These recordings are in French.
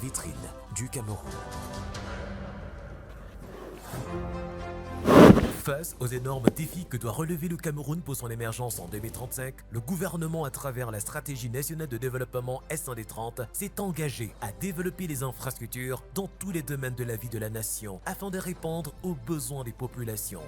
vitrine du Cameroun. Face aux énormes défis que doit relever le Cameroun pour son émergence en 2035, le gouvernement, à travers la stratégie nationale de développement S1D30, s'est engagé à développer les infrastructures dans tous les domaines de la vie de la nation afin de répondre aux besoins des populations.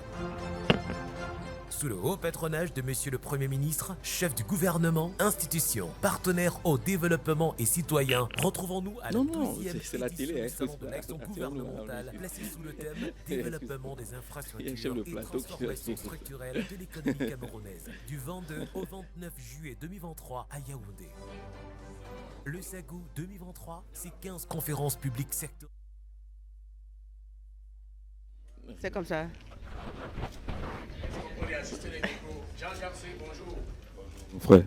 Sous le haut patronage de Monsieur le Premier ministre, chef du gouvernement, institution, partenaire au développement et citoyen, retrouvons-nous à la 12e édition du Salon de l'Action gouvernementale, placé sous le thème Développement des infrastructures et transformation structurelle de l'économie camerounaise, du 22 au 29 juillet 2023 à Yaoundé. Le SAGO 2023, c'est 15 conférences publiques sectorielles. C'est comme ça. Jean-Jacques, bonjour. Frère.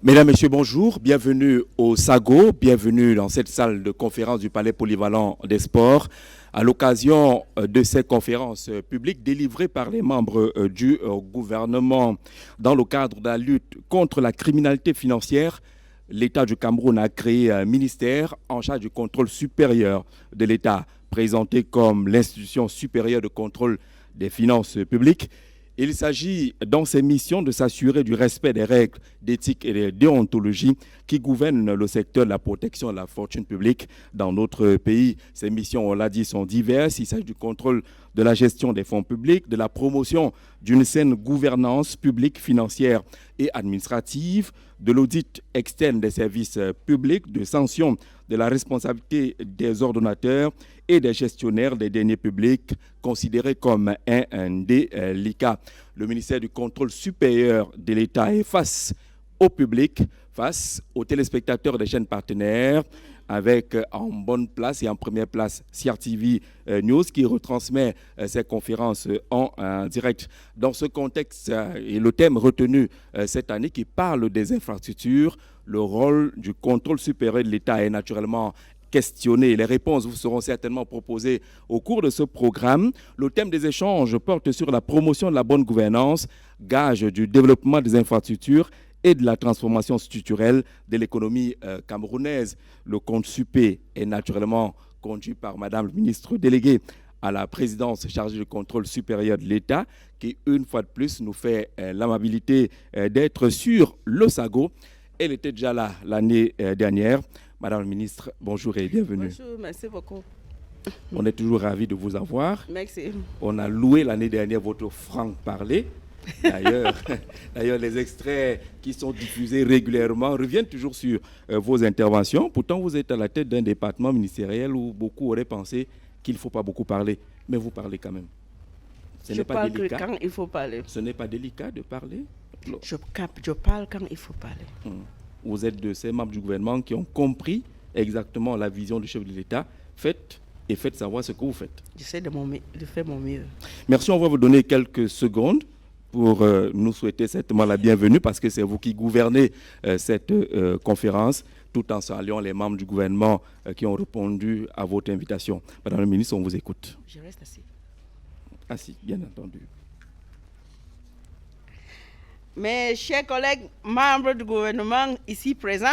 Mesdames, Messieurs, bonjour. Bienvenue au SAGO, bienvenue dans cette salle de conférence du Palais Polyvalent des Sports. À l'occasion de ces conférences publiques délivrées par les membres du gouvernement dans le cadre de la lutte contre la criminalité financière, l'État du Cameroun a créé un ministère en charge du contrôle supérieur de l'État, présenté comme l'institution supérieure de contrôle des finances publiques. Il s'agit dans ces missions de s'assurer du respect des règles d'éthique et de déontologie qui gouvernent le secteur de la protection de la fortune publique dans notre pays. Ces missions, on l'a dit, sont diverses. Il s'agit du contrôle de la gestion des fonds publics, de la promotion d'une saine gouvernance publique, financière et administrative, de l'audit externe des services publics, de sanction de la responsabilité des ordonnateurs et des gestionnaires des deniers publics considérés comme un délicat. Le ministère du contrôle supérieur de l'État est face au public, face aux téléspectateurs des chaînes partenaires, avec en bonne place et en première place CRTV News qui retransmet ces conférences en direct. Dans ce contexte, et le thème retenu cette année qui parle des infrastructures, le rôle du contrôle supérieur de l'État est naturellement questionné. Les réponses vous seront certainement proposées au cours de ce programme. Le thème des échanges porte sur la promotion de la bonne gouvernance, gage du développement des infrastructures et de la transformation structurelle de l'économie camerounaise. Le compte supé est naturellement conduit par Madame le ministre déléguée à la présidence chargée du contrôle supérieur de l'État, qui, une fois de plus, nous fait l'amabilité d'être sur le SAGO. Elle était déjà là l'année dernière. Madame le ministre, bonjour et bienvenue. Bonjour, merci beaucoup. On est toujours ravis de vous avoir. Merci. On a loué l'année dernière votre franc-parler. D'ailleurs, les extraits qui sont diffusés régulièrement reviennent toujours sur vos interventions. Pourtant, vous êtes à la tête d'un département ministériel où beaucoup auraient pensé qu'il ne faut pas beaucoup parler. Mais vous parlez quand même. Je parle quand il faut parler. Ce n'est pas délicat de parler. Je parle quand il faut parler. Vous êtes de ces membres du gouvernement qui ont compris exactement la vision du chef de l'État. Faites savoir ce que vous faites. J'essaie de faire mon mieux. Merci, on va vous donner quelques secondes pour nous souhaiter certainement la bienvenue parce que c'est vous qui gouvernez cette conférence tout en saluant les membres du gouvernement qui ont répondu à votre invitation. Madame la ministre, on vous écoute. Je reste assis. Assis, bien entendu. Mes chers collègues membres du gouvernement ici présents,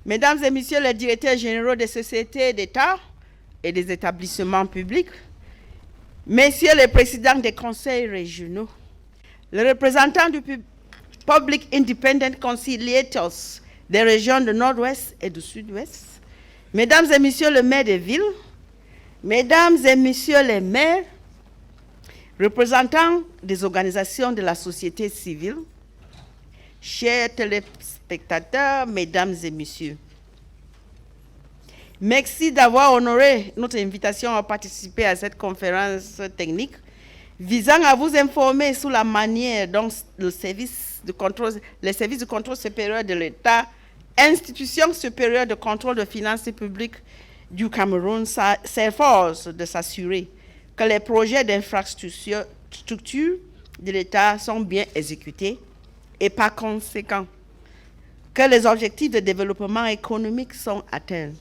mesdames et messieurs les directeurs généraux des sociétés d'État et des établissements publics, messieurs les présidents des conseils régionaux, les représentants du Public Independent Conciliators des régions du Nord-Ouest et du Sud-Ouest, Mesdames et messieurs les maires des villes, mesdames et messieurs les maires, représentants des organisations de la société civile, chers téléspectateurs, mesdames et messieurs, merci d'avoir honoré notre invitation à participer à cette conférence technique visant à vous informer sur la manière dont les services de contrôle supérieur de l'État, institution supérieure de contrôle de finances publiques du Cameroun, s'efforce de s'assurer que les projets d'infrastructure de l'État sont bien exécutés et par conséquent que les objectifs de développement économique sont atteints.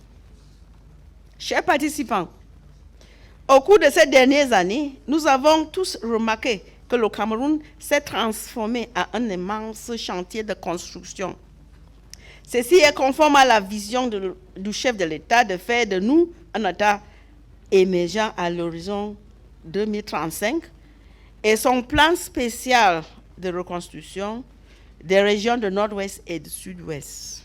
Chers participants, au cours de ces dernières années, nous avons tous remarqué que le Cameroun s'est transformé en un immense chantier de construction. Ceci est conforme à la vision du chef de l'État de faire de nous un État émergent à l'horizon 2035 et son plan spécial de reconstruction des régions du Nord-Ouest et du Sud-Ouest.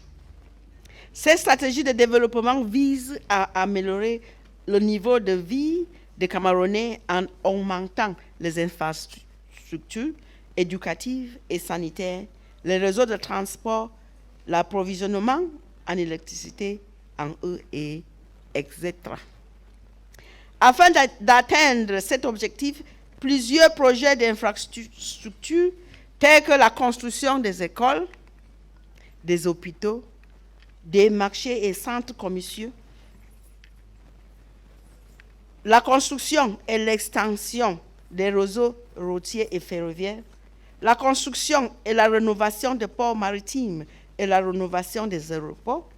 Cette stratégie de développement vise à améliorer le niveau de vie des Camerounais en augmentant les infrastructures éducatives et sanitaires, les réseaux de transport, l'approvisionnement en électricité, en eau, et etc. Afin d'atteindre cet objectif, plusieurs projets d'infrastructures tels que la construction des écoles, des hôpitaux, des marchés et centres commerciaux, la construction et l'extension des réseaux routiers et ferroviaires, la construction et la rénovation des ports maritimes et la rénovation des aéroports,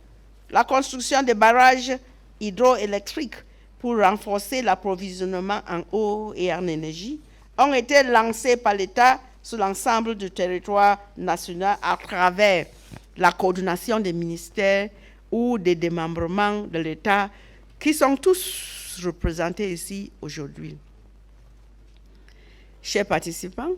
la construction des barrages hydroélectriques pour renforcer l'approvisionnement en eau et en énergie, ont été lancés par l'État sur l'ensemble du territoire national à travers la coordination des ministères ou des démembrements de l'État qui sont tous représentés ici aujourd'hui. Chers participants,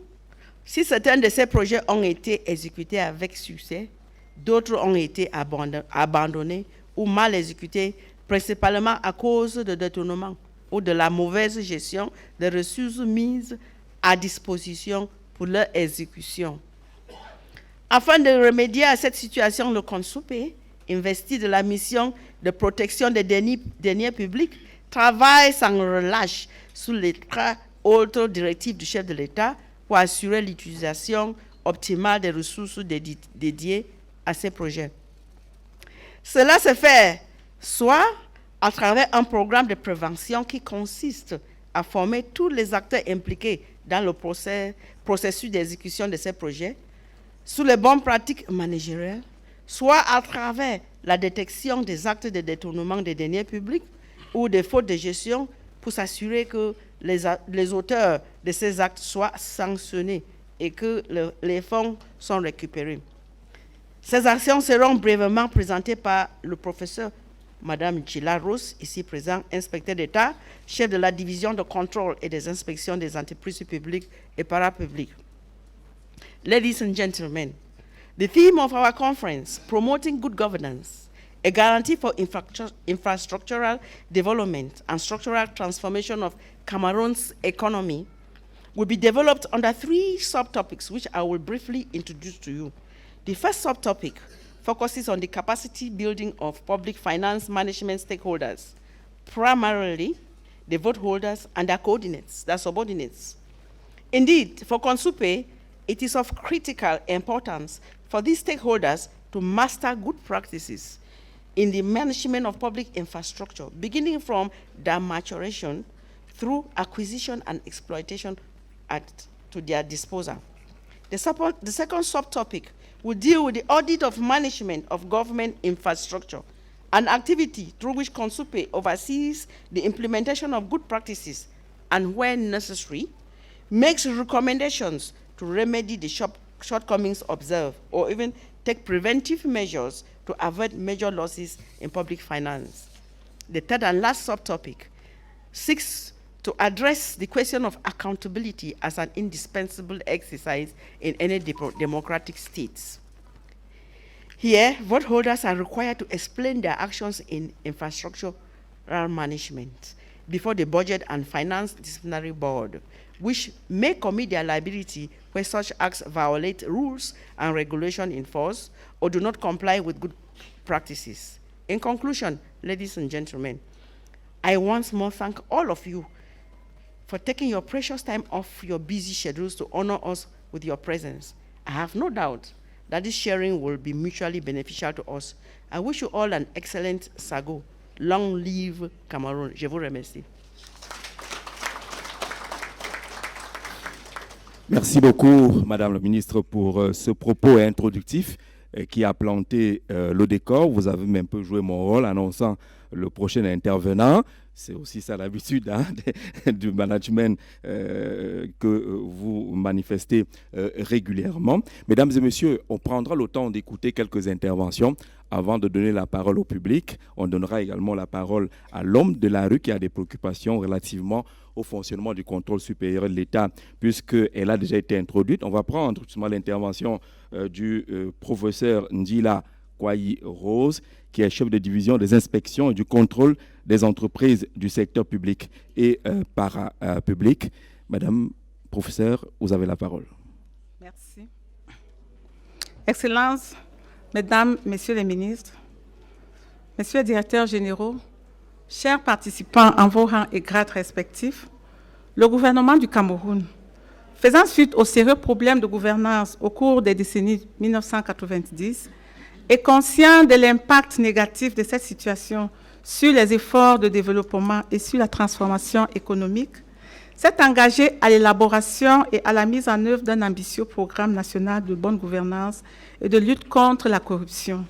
si certains de ces projets ont été exécutés avec succès, d'autres ont été abandonnés ou mal exécutés, principalement à cause de détournement ou de la mauvaise gestion des ressources mises à disposition pour leur exécution. Afin de remédier à cette situation, le CONSUPE, investi de la mission de protection des deniers publics, travaille sans relâche sous les 3 autres directives du chef de l'État pour assurer l'utilisation optimale des ressources dédiées à ces projets. Cela se fait soit à travers un programme de prévention qui consiste à former tous les acteurs impliqués dans le processus d'exécution de ces projets, sous les bonnes pratiques managériales, soit à travers la détection des actes de détournement des deniers publics ou des fautes de gestion pour s'assurer que les auteurs de ces actes soient sanctionnés et que les fonds sont récupérés. Ces actions seront brièvement présentées par le professeur Madame Gila Rose, ici présent, inspecteur d'État, chef de la division de contrôle et des inspections des entreprises publiques et parapubliques. Ladies and gentlemen, the theme of our conference, Promoting Good Governance, a guarantee for infrastructural development and structural transformation of Cameroon's economy, will be developed under 3 subtopics, which I will briefly introduce to you. The first subtopic focuses on the capacity building of public finance management stakeholders, primarily the vote holders and their coordinates, their subordinates. Indeed, for CONSUPE, it is of critical importance for these stakeholders to master good practices in the management of public infrastructure, beginning from their maturation through acquisition and exploitation to their disposal. The second subtopic will deal with the audit of management of government infrastructure, an activity through which CONSUPE oversees the implementation of good practices and, when necessary, makes recommendations to remedy the shortcomings observed or even take preventive measures to avoid major losses in public finance. The third and last subtopic seeks to address the question of accountability as an indispensable exercise in any democratic states. Here, vote holders are required to explain their actions in infrastructural management before the Budget and Finance Disciplinary Board, which may commit their liability where such acts violate rules and regulations in force or do not comply with good practices. In conclusion, ladies and gentlemen, I once more thank all of you for taking your precious time off your busy schedules to honor us with your presence. I have no doubt that this sharing will be mutually beneficial to us. I wish you all an excellent Sago. Long live Cameroon. Je vous remercie. Merci beaucoup, Madame la Ministre, pour ce propos introductif qui a planté le décor. Vous avez même peu joué mon rôle annonçant le prochain intervenant. C'est aussi ça l'habitude du management que vous manifestez régulièrement. Mesdames et messieurs, on prendra le temps d'écouter quelques interventions avant de donner la parole au public. On donnera également la parole à l'homme de la rue qui a des préoccupations relativement au fonctionnement du contrôle supérieur de l'État, puisqu'elle a déjà été introduite. On va prendre justement l'intervention du professeur Ndila Kwayi Rose, qui est chef de division des inspections et du contrôle des entreprises du secteur public et parapublic. Madame professeure, vous avez la parole. Merci. Excellences, Mesdames, Messieurs les ministres, Messieurs les directeurs généraux, chers participants en vos rangs et grades respectifs, le gouvernement du Cameroun, faisant suite aux sérieux problèmes de gouvernance au cours des décennies 1990, est conscient de l'impact négatif de cette situation sur les efforts de développement et sur la transformation économique, s'est engagé à l'élaboration et à la mise en œuvre d'un ambitieux programme national de bonne gouvernance et de lutte contre la corruption.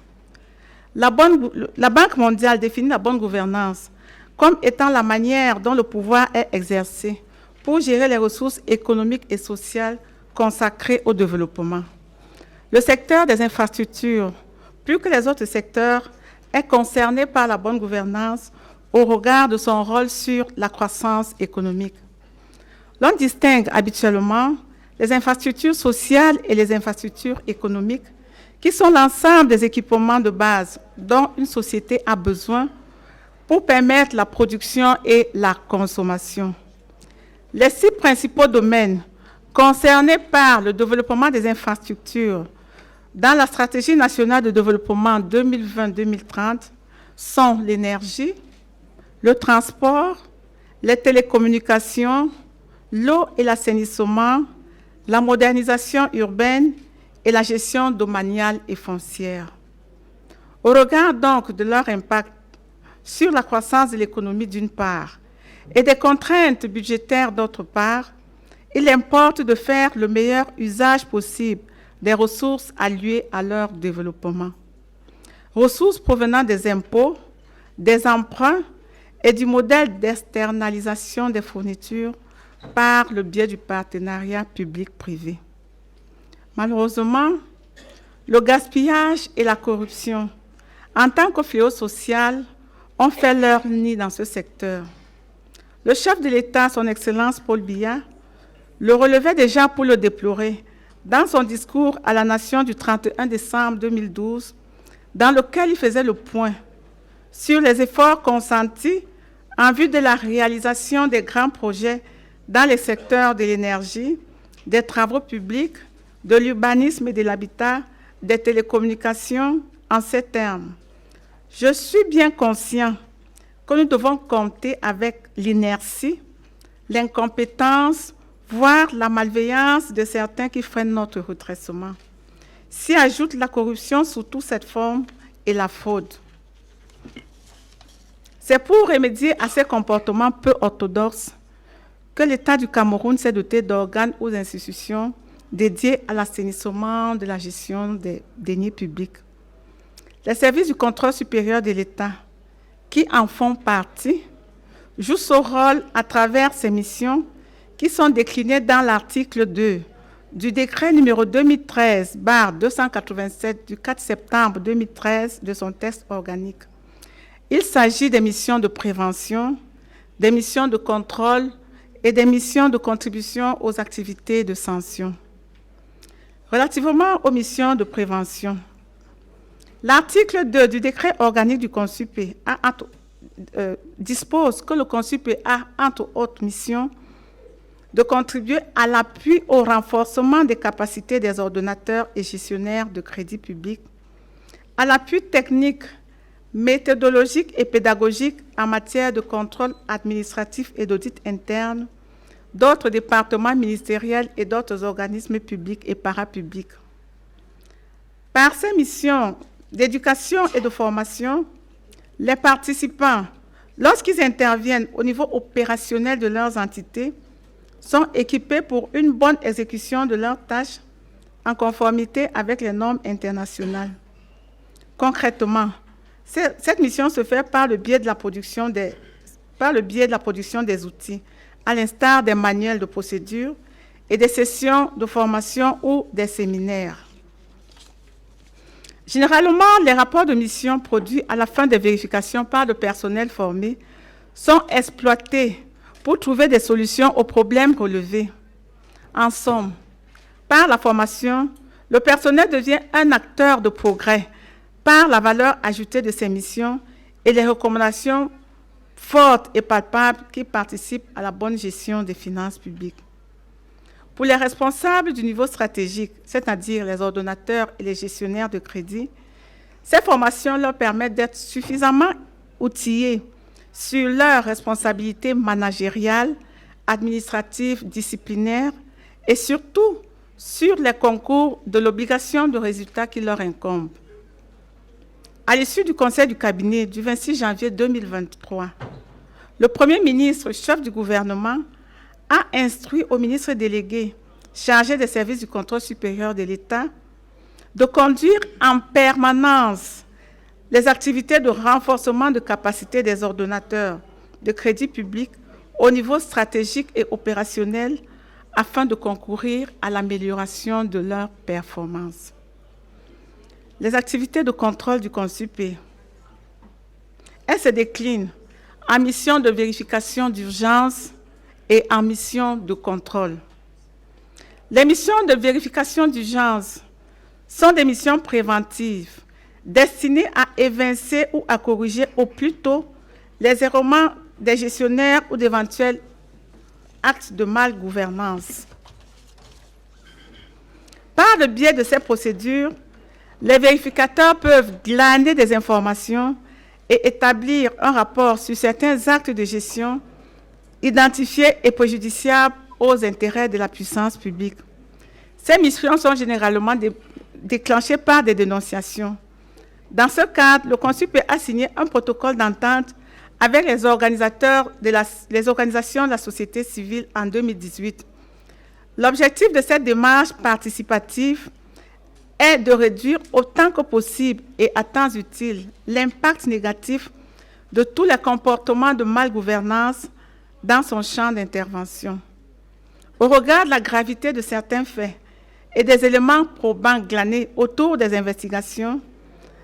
La Banque mondiale définit la bonne gouvernance comme étant la manière dont le pouvoir est exercé pour gérer les ressources économiques et sociales consacrées au développement. Le secteur des infrastructures, plus que les autres secteurs, est concerné par la bonne gouvernance au regard de son rôle sur la croissance économique. L'on distingue habituellement les infrastructures sociales et les infrastructures économiques, qui sont l'ensemble des équipements de base dont une société a besoin pour permettre la production et la consommation. Les 6 principaux domaines concernés par le développement des infrastructures dans la stratégie nationale de développement 2020-2030 sont l'énergie, le transport, les télécommunications, l'eau et l'assainissement, la modernisation urbaine et la gestion domaniale et foncière. Au regard donc de leur impact sur la croissance de l'économie d'une part et des contraintes budgétaires d'autre part, il importe de faire le meilleur usage possible des ressources allouées à leur développement. Ressources provenant des impôts, des emprunts et du modèle d'externalisation des fournitures par le biais du partenariat public-privé. Malheureusement, le gaspillage et la corruption, en tant que fléau social, ont fait leur nid dans ce secteur. Le chef de l'État, son Excellence Paul Biya, le relevait déjà pour le déplorer dans son discours à la Nation du 31 décembre 2012, dans lequel il faisait le point sur les efforts consentis en vue de la réalisation des grands projets dans les secteurs de l'énergie, des travaux publics, de l'urbanisme et de l'habitat, des télécommunications, en ces termes. Je suis bien conscient que nous devons compter avec l'inertie, l'incompétence, voire la malveillance de certains qui freinent notre redressement. S'y ajoute la corruption sous toute cette forme et la fraude. C'est pour remédier à ces comportements peu orthodoxes que l'État du Cameroun s'est doté d'organes ou d'institutions dédiés à l'assainissement de la gestion des deniers publics. Les services du contrôle supérieur de l'État, qui en font partie, jouent ce rôle à travers ces missions qui sont déclinées dans l'article 2 du décret numéro 2013/287 du 4 septembre 2013 de son texte organique. Il s'agit des missions de prévention, des missions de contrôle et des missions de contribution aux activités de sanction. Relativement aux missions de prévention, L'article 2 du décret organique du CONSUPE dispose que le CONSUPE a, entre autres missions, de contribuer à l'appui au renforcement des capacités des ordonnateurs et gestionnaires de crédit public, à l'appui technique, méthodologique et pédagogique en matière de contrôle administratif et d'audit interne d'autres départements ministériels et d'autres organismes publics et parapublics. Par ces missions d'éducation et de formation, les participants, lorsqu'ils interviennent au niveau opérationnel de leurs entités, sont équipés pour une bonne exécution de leurs tâches en conformité avec les normes internationales. Concrètement, cette mission se fait par le biais de la production des outils, à l'instar des manuels de procédure et des sessions de formation ou des séminaires. Généralement, les rapports de mission produits à la fin des vérifications par le personnel formé sont exploités pour trouver des solutions aux problèmes relevés. En somme, par la formation, le personnel devient un acteur de progrès par la valeur ajoutée de ses missions et les recommandations fortes et palpables qui participent à la bonne gestion des finances publiques. Pour les responsables du niveau stratégique, c'est-à-dire les ordonnateurs et les gestionnaires de crédit, ces formations leur permettent d'être suffisamment outillés sur leurs responsabilités managériales, administratives, disciplinaires et surtout sur les concours de l'obligation de résultat qui leur incombe. À l'issue du Conseil du cabinet du 26 janvier 2023, le Premier ministre, chef du gouvernement, a instruit au ministre délégué chargé des services du contrôle supérieur de l'État de conduire en permanence les activités de renforcement de capacité des ordonnateurs de crédit public au niveau stratégique et opérationnel afin de concourir à l'amélioration de leur performance. Les activités de contrôle du CONSUPE, elles se déclinent en mission de vérification d'urgence et en mission de contrôle. Les missions de vérification d'urgence sont des missions préventives destinées à évincer ou à corriger au plus tôt les errements des gestionnaires ou d'éventuels actes de malgouvernance. Par le biais de ces procédures, les vérificateurs peuvent glaner des informations et établir un rapport sur certains actes de gestion identifiés et préjudiciables aux intérêts de la puissance publique. Ces missions sont généralement déclenchées par des dénonciations. Dans ce cadre, le CONSUPE a signé un protocole d'entente avec les organisations de la société civile en 2018. L'objectif de cette démarche participative est de réduire autant que possible et à temps utile l'impact négatif de tous les comportements de malgouvernance dans son champ d'intervention. Au regard de la gravité de certains faits et des éléments probants glanés autour des investigations,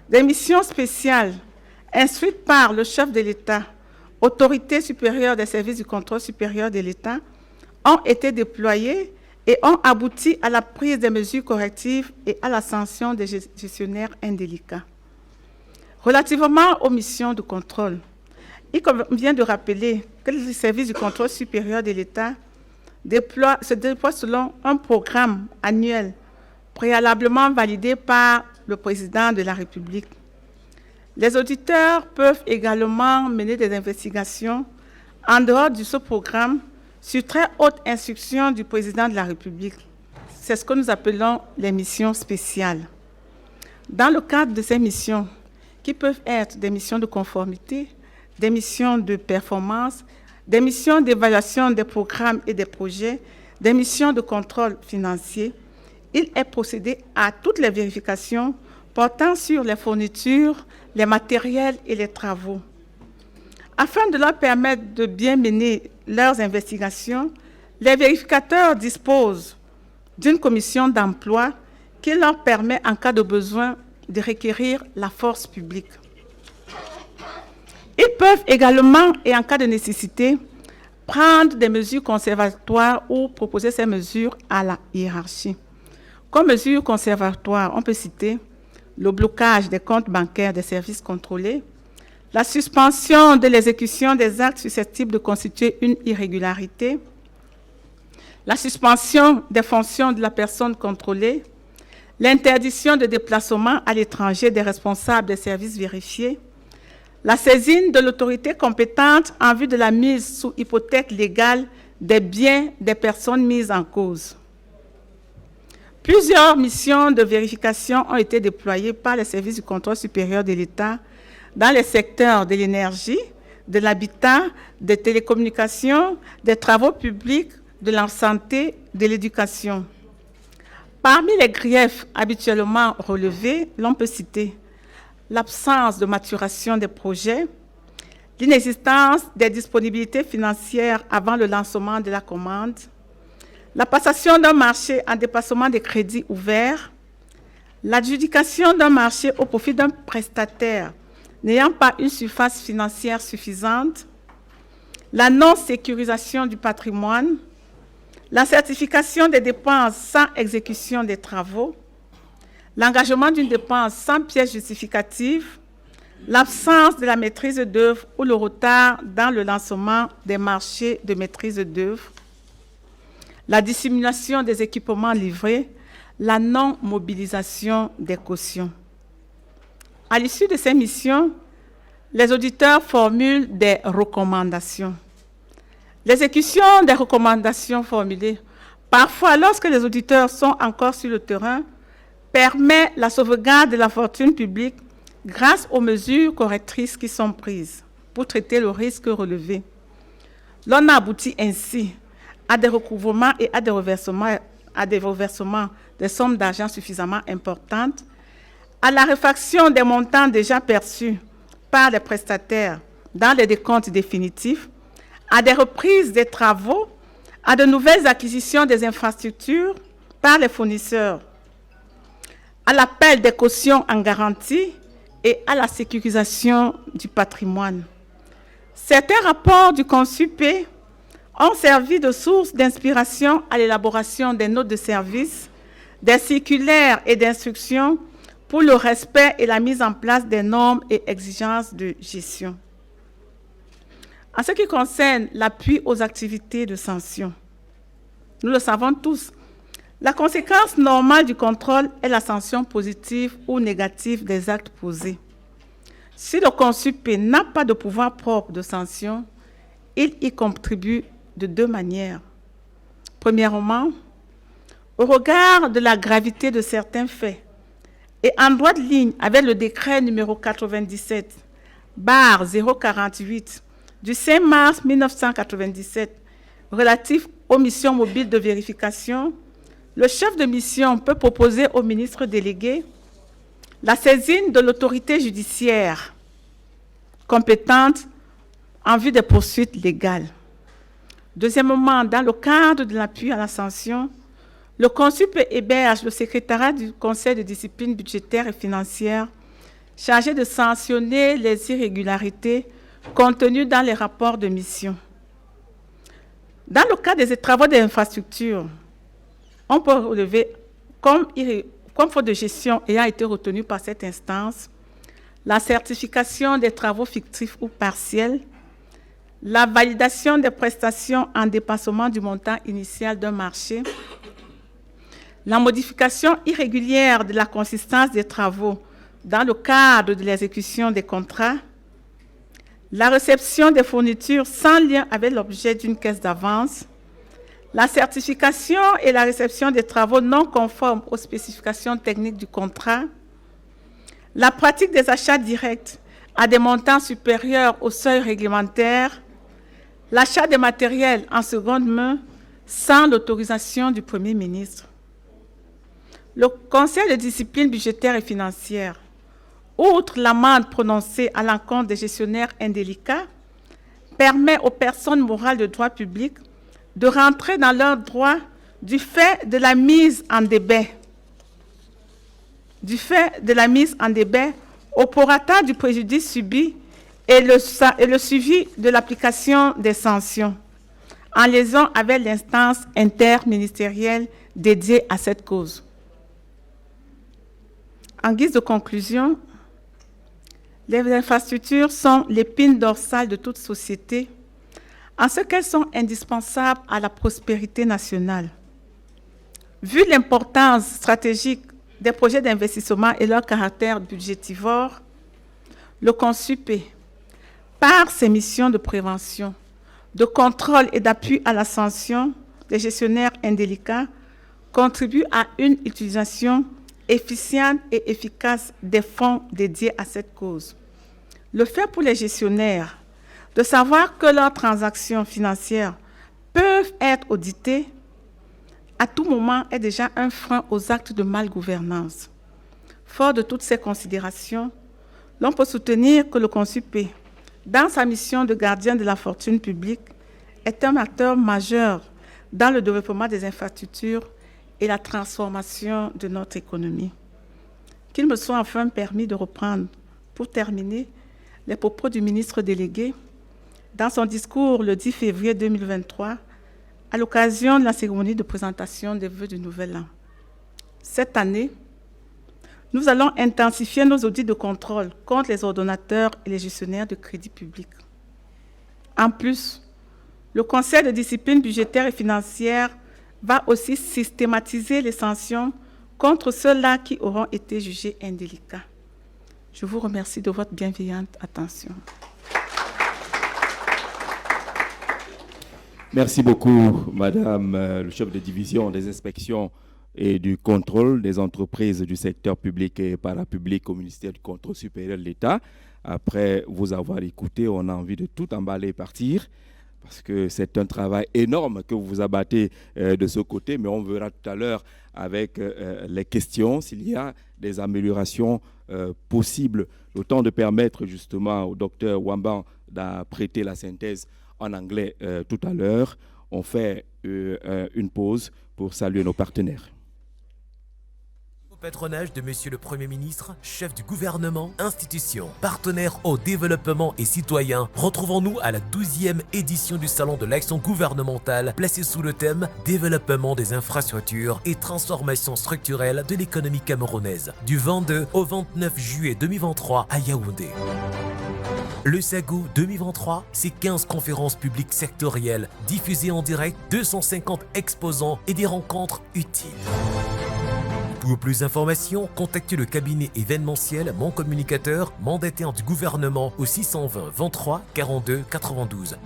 des missions spéciales instruites par le chef de l'État, autorité supérieure des services du contrôle supérieur de l'État, ont été déployées et ont abouti à la prise des mesures correctives et à la sanction des gestionnaires indélicats. Relativement aux missions de contrôle, il convient de rappeler que les services du contrôle supérieur de l'État se déploient selon un programme annuel préalablement validé par le président de la République. Les auditeurs peuvent également mener des investigations en dehors de ce programme sur très haute instruction du président de la République. C'est ce que nous appelons les missions spéciales. Dans le cadre de ces missions, qui peuvent être des missions de conformité, des missions de performance, des missions d'évaluation des programmes et des projets, des missions de contrôle financier, il est procédé à toutes les vérifications portant sur les fournitures, les matériels et les travaux. Afin de leur permettre de bien mener leurs investigations, les vérificateurs disposent d'une commission d'emploi qui leur permet, en cas de besoin, de requérir la force publique. Ils peuvent également, et en cas de nécessité, prendre des mesures conservatoires ou proposer ces mesures à la hiérarchie. Comme mesures conservatoires, on peut citer le blocage des comptes bancaires des services contrôlés, la suspension de l'exécution des actes susceptibles de constituer une irrégularité, la suspension des fonctions de la personne contrôlée, l'interdiction de déplacement à l'étranger des responsables des services vérifiés, la saisine de l'autorité compétente en vue de la mise sous hypothèque légale des biens des personnes mises en cause. Plusieurs missions de vérification ont été déployées par les services du contrôle supérieur de l'État dans les secteurs de l'énergie, de l'habitat, des télécommunications, des travaux publics, de la santé, de l'éducation. Parmi les griefs habituellement relevés, l'on peut citer l'absence de maturation des projets, l'inexistence des disponibilités financières avant le lancement de la commande, la passation d'un marché en dépassement des crédits ouverts, l'adjudication d'un marché au profit d'un prestataire n'ayant pas une surface financière suffisante, la non-sécurisation du patrimoine, la certification des dépenses sans exécution des travaux, l'engagement d'une dépense sans pièce justificative, l'absence de la maîtrise d'œuvre ou le retard dans le lancement des marchés de maîtrise d'œuvre, la dissimulation des équipements livrés, la non-mobilisation des cautions. À l'issue de ces missions, les auditeurs formulent des recommandations. L'exécution des recommandations formulées, parfois lorsque les auditeurs sont encore sur le terrain, permet la sauvegarde de la fortune publique grâce aux mesures correctrices qui sont prises pour traiter le risque relevé. L'on aboutit ainsi à des recouvrements et à des reversements de sommes d'argent suffisamment importantes, à la réfaction des montants déjà perçus par les prestataires dans les décomptes définitifs, à des reprises des travaux, à de nouvelles acquisitions des infrastructures par les fournisseurs, à l'appel des cautions en garantie et à la sécurisation du patrimoine. Certains rapports du CONSUP ont servi de source d'inspiration à l'élaboration des notes de service, des circulaires et d'instructions pour le respect et la mise en place des normes et exigences de gestion. En ce qui concerne l'appui aux activités de sanction, nous le savons tous, la conséquence normale du contrôle est la sanction positive ou négative des actes posés. Si le CONSUP n'a pas de pouvoir propre de sanction, il y contribue de deux manières. Premièrement, au regard de la gravité de certains faits et en droite ligne avec le décret numéro 97/048 du 5 mars 1997 relatif aux missions mobiles de vérification, le chef de mission peut proposer au ministre délégué la saisine de l'autorité judiciaire compétente en vue des poursuites légales. Deuxièmement, dans le cadre de l'appui à la sanction, le CONSUP héberge le secrétariat du Conseil de discipline budgétaire et financière chargé de sanctionner les irrégularités contenues dans les rapports de mission. Dans le cas des travaux d'infrastructure, on peut relever, comme faute de gestion ayant été retenue par cette instance, la certification des travaux fictifs ou partiels, la validation des prestations en dépassement du montant initial d'un marché, la modification irrégulière de la consistance des travaux dans le cadre de l'exécution des contrats, la réception des fournitures sans lien avec l'objet d'une caisse d'avance, la certification et la réception des travaux non conformes aux spécifications techniques du contrat, la pratique des achats directs à des montants supérieurs au seuil réglementaire, l'achat des matériels en seconde main sans l'autorisation du Premier ministre. Le Conseil de discipline budgétaire et financière, outre l'amende prononcée à l'encontre des gestionnaires indélicats, permet aux personnes morales de droit public de rentrer dans leurs droits du fait de la mise en débet. Au prorata du préjudice subi et le suivi de l'application des sanctions, en liaison avec l'instance interministérielle dédiée à cette cause. En guise de conclusion, les infrastructures sont l'épine dorsale de toute société, en ce qu'elles sont indispensables à la prospérité nationale. Vu l'importance stratégique des projets d'investissement et leur caractère budgétivore, le CONSUP, par ses missions de prévention, de contrôle et d'appui à la sanction des gestionnaires indélicats, contribue à une utilisation efficiente et efficace des fonds dédiés à cette cause. Le fait pour les gestionnaires de savoir que leurs transactions financières peuvent être auditées à tout moment est déjà un frein aux actes de malgouvernance. Fort de toutes ces considérations, l'on peut soutenir que le CONSUP, dans sa mission de gardien de la fortune publique, est un acteur majeur dans le développement des infrastructures et la transformation de notre économie. Qu'il me soit enfin permis de reprendre, pour terminer, les propos du ministre délégué dans son discours le 10 février 2023, à l'occasion de la cérémonie de présentation des vœux du Nouvel An. Cette année, nous allons intensifier nos audits de contrôle contre les ordonnateurs et les gestionnaires de crédit public. En plus, le Conseil de discipline budgétaire et financière va aussi systématiser les sanctions contre ceux-là qui auront été jugés indélicats. Je vous remercie de votre bienveillante attention. Merci beaucoup, Madame le chef de division des inspections et du contrôle des entreprises du secteur public et parapublic au ministère du Contrôle supérieur de l'État. Après vous avoir écouté, on a envie de tout emballer et partir, parce que c'est un travail énorme que vous abattez de ce côté, mais on verra tout à l'heure avec les questions s'il y a des améliorations possibles, le temps de permettre justement au docteur Wamban d'apprêter la synthèse en anglais tout à l'heure. On fait une pause pour saluer nos partenaires. Au patronage de Monsieur le Premier ministre, chef du gouvernement, institution, partenaire au développement et citoyen, retrouvons-nous à la 12e édition du Salon de l'Action gouvernementale, placé sous le thème « Développement des infrastructures et transformation structurelle de l'économie camerounaise » du 22 au 29 juillet 2023 à Yaoundé. Le SAGO 2023, c'est 15 conférences publiques sectorielles, diffusées en direct, 250 exposants et des rencontres utiles. Pour plus d'informations, contactez le cabinet événementiel Mon Communicateur, mandataire du gouvernement au 620 23 42 92.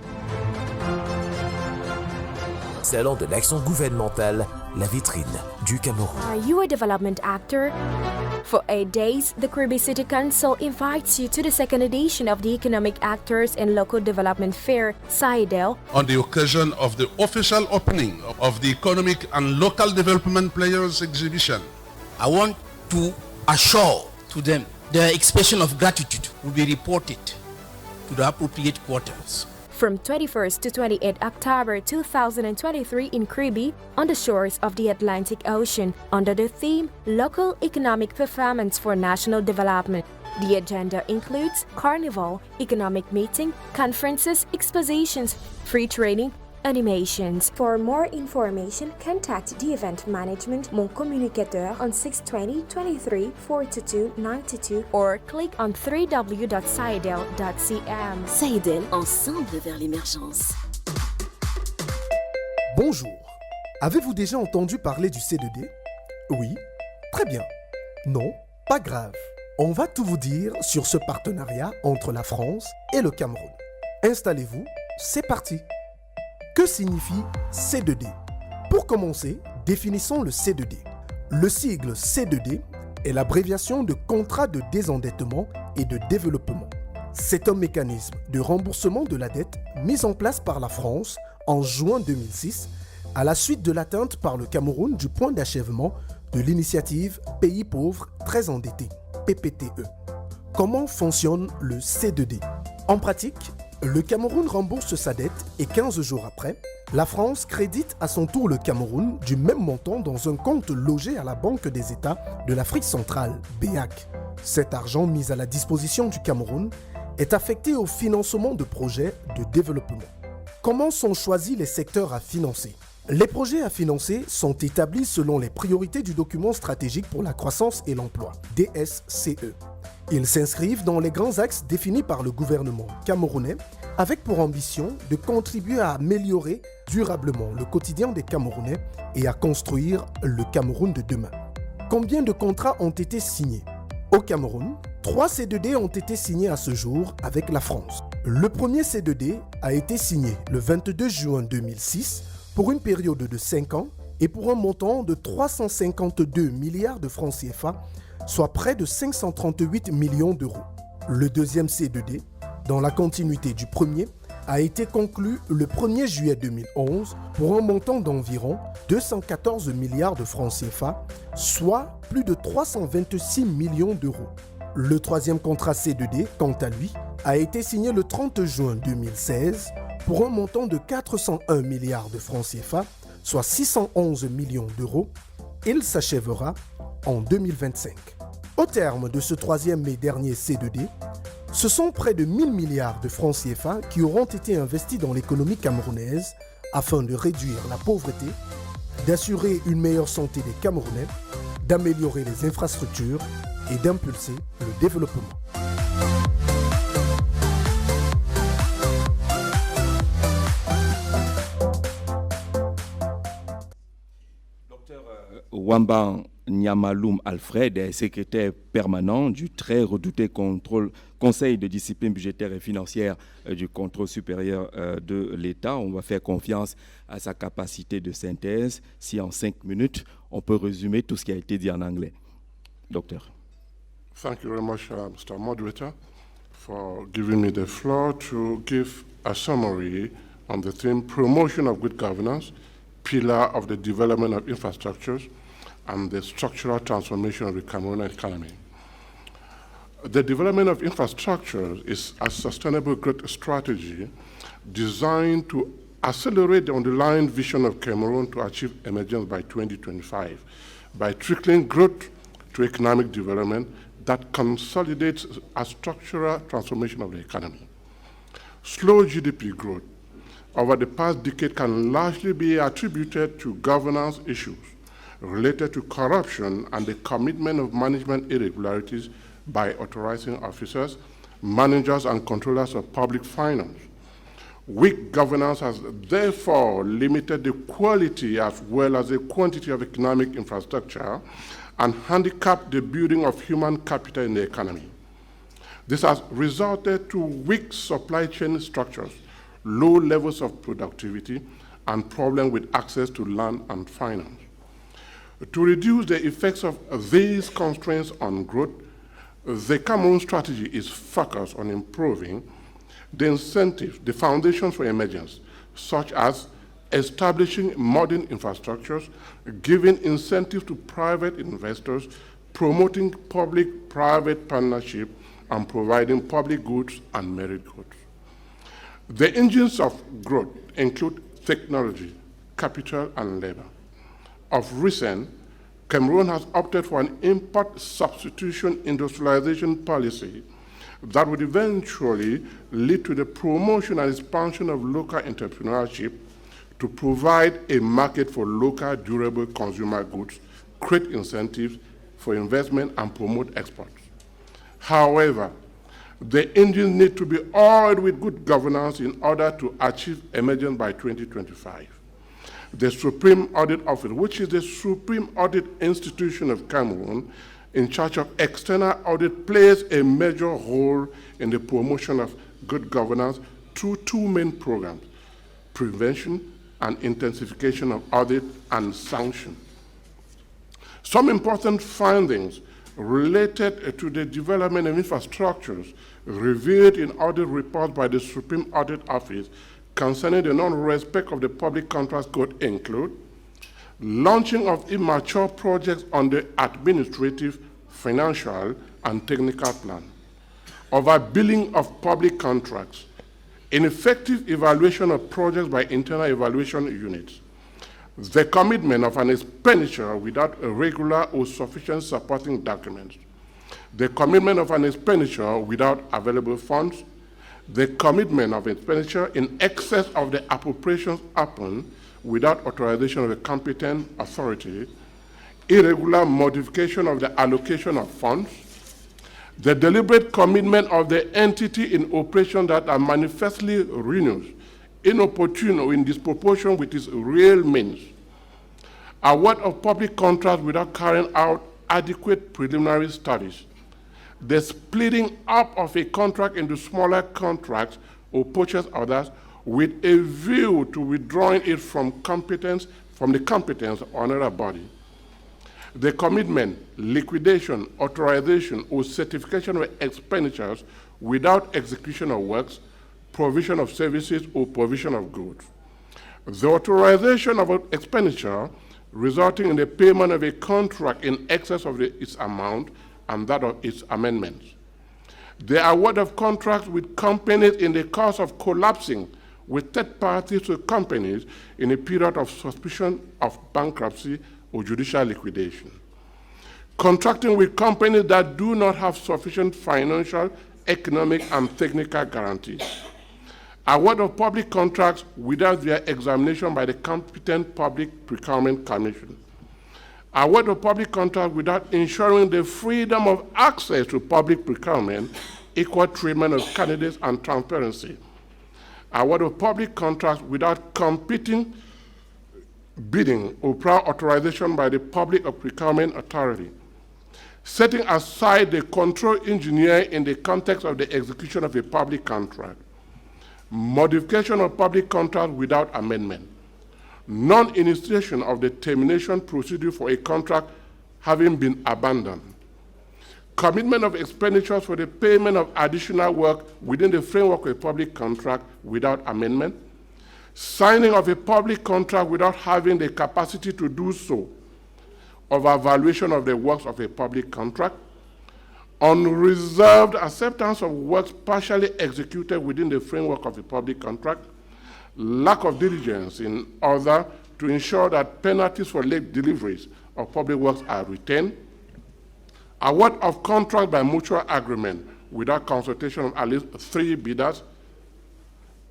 Salon de l'action gouvernementale, la vitrine du Cameroun. Are you a development actor? For 8 days, the Kribi City Council invites you to the second edition of the Economic Actors and Local Development Fair, SAIDEL, on the occasion of the official opening of the Economic and Local Development Players Exhibition. I want to assure to them the expression of gratitude will be reported to the appropriate quarters. from 21st to 28 October 2023 in Kribi, on the shores of the Atlantic Ocean, under the theme Local Economic Performance for National Development. The agenda includes carnival, economic meeting, conferences, expositions, free training, animations. For more information, contact the event management Mon Communicateur on 620 23 42 92 or click on www.saidel.cm. Saidel, ensemble vers l'émergence. Bonjour. Avez-vous déjà entendu parler du C2D? Oui? Très bien. Non? Pas grave. On va tout vous dire sur ce partenariat entre la France et le Cameroun. Installez-vous, c'est parti. Que signifie C2D? Pour commencer, définissons le C2D. Le sigle C2D est l'abréviation de contrat de désendettement et de développement. C'est un mécanisme de remboursement de la dette mis en place par la France en juin 2006 à la suite de l'atteinte par le Cameroun du point d'achèvement de l'initiative Pays pauvres très endettés, PPTE. Comment fonctionne le C2D? En pratique, le Cameroun rembourse sa dette et 15 jours après, la France crédite à son tour le Cameroun du même montant dans un compte logé à la Banque des États de l'Afrique centrale, BEAC. Cet argent mis à la disposition du Cameroun est affecté au financement de projets de développement. Comment sont choisis les secteurs à financer? Les projets à financer sont établis selon les priorités du document stratégique pour la croissance et l'emploi, DSCE. Ils s'inscrivent dans les grands axes définis par le gouvernement camerounais avec pour ambition de contribuer à améliorer durablement le quotidien des Camerounais et à construire le Cameroun de demain. Combien de contrats ont été signés? Au Cameroun, 3 C2D ont été signés à ce jour avec la France. Le premier C2D a été signé le 22 juin 2006 pour une période de 5 ans et pour un montant de 352 milliards de francs CFA, soit près de 538 millions d'euros. Le deuxième C2D, dans la continuité du premier, a été conclu le 1er juillet 2011 pour un montant d'environ 214 milliards de francs CFA, soit plus de 326 millions d'euros. Le troisième contrat C2D, quant à lui, a été signé le 30 juin 2016 pour un montant de 401 milliards de francs CFA, soit 611 millions d'euros. Il s'achèvera en 2025. Au terme de ce troisième et dernier C2D, ce sont près de 1000 milliards de francs CFA qui auront été investis dans l'économie camerounaise afin de réduire la pauvreté, d'assurer une meilleure santé des Camerounais, d'améliorer les infrastructures et d'impulser le développement. Wamba Nyamaloum Alfred est secrétaire permanent du très redouté Conseil de discipline budgétaire et financière du contrôle supérieur de l'État. On va faire confiance à sa capacité de synthèse. Si en 5 minutes, on peut résumer tout ce qui a été dit en anglais. Docteur. Thank you very much, Mr. Moderator, for giving me the floor to give a summary on the theme Promotion of Good Governance, Pillar of the Development of Infrastructures, and the Structural Transformation of the Cameroonian Economy. The development of infrastructure is a sustainable growth strategy designed to accelerate the underlying vision of Cameroon to achieve emergence by 2025 by trickling growth to economic development that consolidates a structural transformation of the economy. Slow GDP growth over the past decade can largely be attributed to governance issues related to corruption and the commitment of management irregularities by authorizing officers, managers, and controllers of public finance. Weak governance has therefore limited the quality as well as the quantity of economic infrastructure and handicapped the building of human capital in the economy. This has resulted to weak supply chain structures, low levels of productivity, and problems with access to land and finance. To reduce the effects of these constraints on growth, the Cameroon strategy is focused on improving the incentives, the foundations for emergence, such as establishing modern infrastructures, giving incentives to private investors, promoting public-private partnership, and providing public goods and merit goods. The engines of growth include technology, capital, and labor. Of recent, Cameroon has opted for an import substitution industrialization policy that would eventually lead to the promotion and expansion of local entrepreneurship to provide a market for local durable consumer goods, create incentives for investment, and promote exports. However, the engines need to be oiled with good governance in order to achieve emergence by 2025. The Supreme Audit Office, which is the supreme audit institution of Cameroon, in charge of external audit, plays a major role in the promotion of good governance through 2 main programs: prevention and intensification of audit and sanction. Some important findings related to the development of infrastructures revealed in audit reports by the Supreme Audit Office concerning the non-respect of the Public Contracts Code include launching of immature projects on the administrative, financial, and technical plan, overbilling of public contracts, ineffective evaluation of projects by internal evaluation units, the commitment of an expenditure without a regular or sufficient supporting documents, the commitment of an expenditure without available funds, the commitment of expenditure in excess of the appropriations upon without authorization of a competent authority, irregular modification of the allocation of funds, the deliberate commitment of the entity in operations that are manifestly ruinous, inopportune, or in disproportion with its real means, award of public contracts without carrying out adequate preliminary studies, the splitting up of a contract into smaller contracts or purchase orders with a view to withdrawing it from the competence of another body, the commitment, liquidation, authorization, or certification of expenditures without execution of works, provision of services, or provision of goods, the authorization of expenditure resulting in the payment of a contract in excess of its amount and that of its amendments, the award of contracts with companies in the course of collapsing with third parties to companies in a period of suspicion of bankruptcy or judicial liquidation, contracting with companies that do not have sufficient financial, economic, and technical guarantees, award of public contracts without their examination by the competent Public Procurement Commission, award of public contracts without ensuring the freedom of access to public procurement, equal treatment of candidates, and transparency, award of public contracts without competing bidding or prior authorization by the Public Procurement Authority, setting aside the control engineer in the context of the execution of a public contract, modification of public contract without amendment, non-initiation of the termination procedure for a contract having been abandoned, commitment of expenditures for the payment of additional work within the framework of a public contract without amendment, signing of a public contract without having the capacity to do so, of evaluation of the works of a public contract, unreserved acceptance of works partially executed within the framework of a public contract, lack of diligence in order to ensure that penalties for late deliveries of public works are retained, award of contract by mutual agreement without consultation of at least 3 bidders,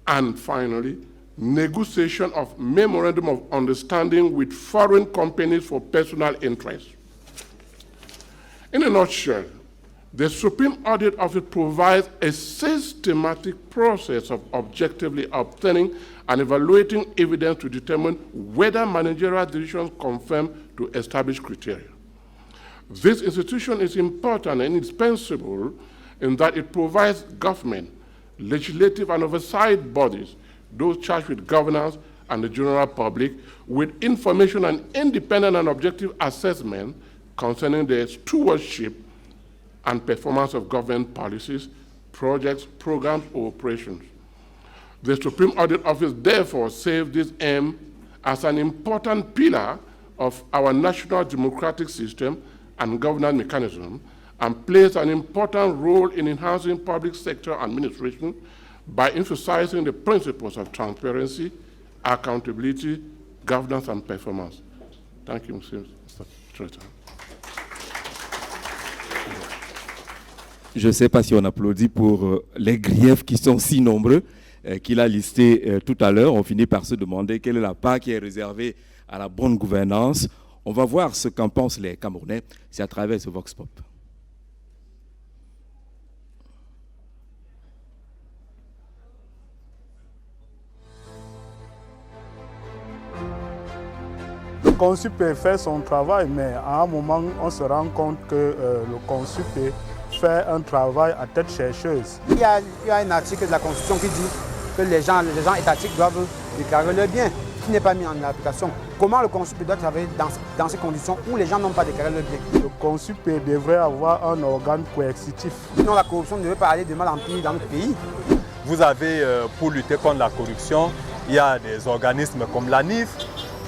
and finally, negotiation of memorandum of understanding with foreign companies for personal interest. In a nutshell, the Supreme Audit Office provides a systematic process of objectively obtaining and evaluating evidence to determine whether managerial decisions conform to established criteria. This institution is important and indispensable in that it provides government, legislative, and oversight bodies, those charged with governance, and the general public, with information and independent and objective assessment concerning the stewardship and performance of government policies, projects, programs, or operations. The Supreme Audit Office therefore serves this aim as an important pillar of our national democratic system and governance mechanism, and plays an important role in enhancing public sector administration by emphasizing the principles of transparency, accountability, governance, and performance. Thank you, Mr. Secretary. Je ne sais pas si on applaudit pour les griefs qui sont si nombreux qu'il a listés tout à l'heure. On finit par se demander quelle est la part qui est réservée à la bonne gouvernance. On va voir ce qu'en pensent les Camerounais. C'est à travers ce Vox Pop. Le CONSUP fait son travail, mais à un moment, on se rend compte que le CONSUP fait un travail à tête chercheuse. Il y a un article de la Constitution qui dit que les gens étatiques doivent déclarer leurs biens, qui n'est pas mis en application. Comment le CONSUP doit travailler dans ces conditions où les gens n'ont pas déclaré leurs biens? Le CONSUP devrait avoir un organe coercitif. Sinon, la corruption ne devrait pas aller de mal en pire dans notre pays. Vous avez, pour lutter contre la corruption, il y a des organismes comme l'ANIF,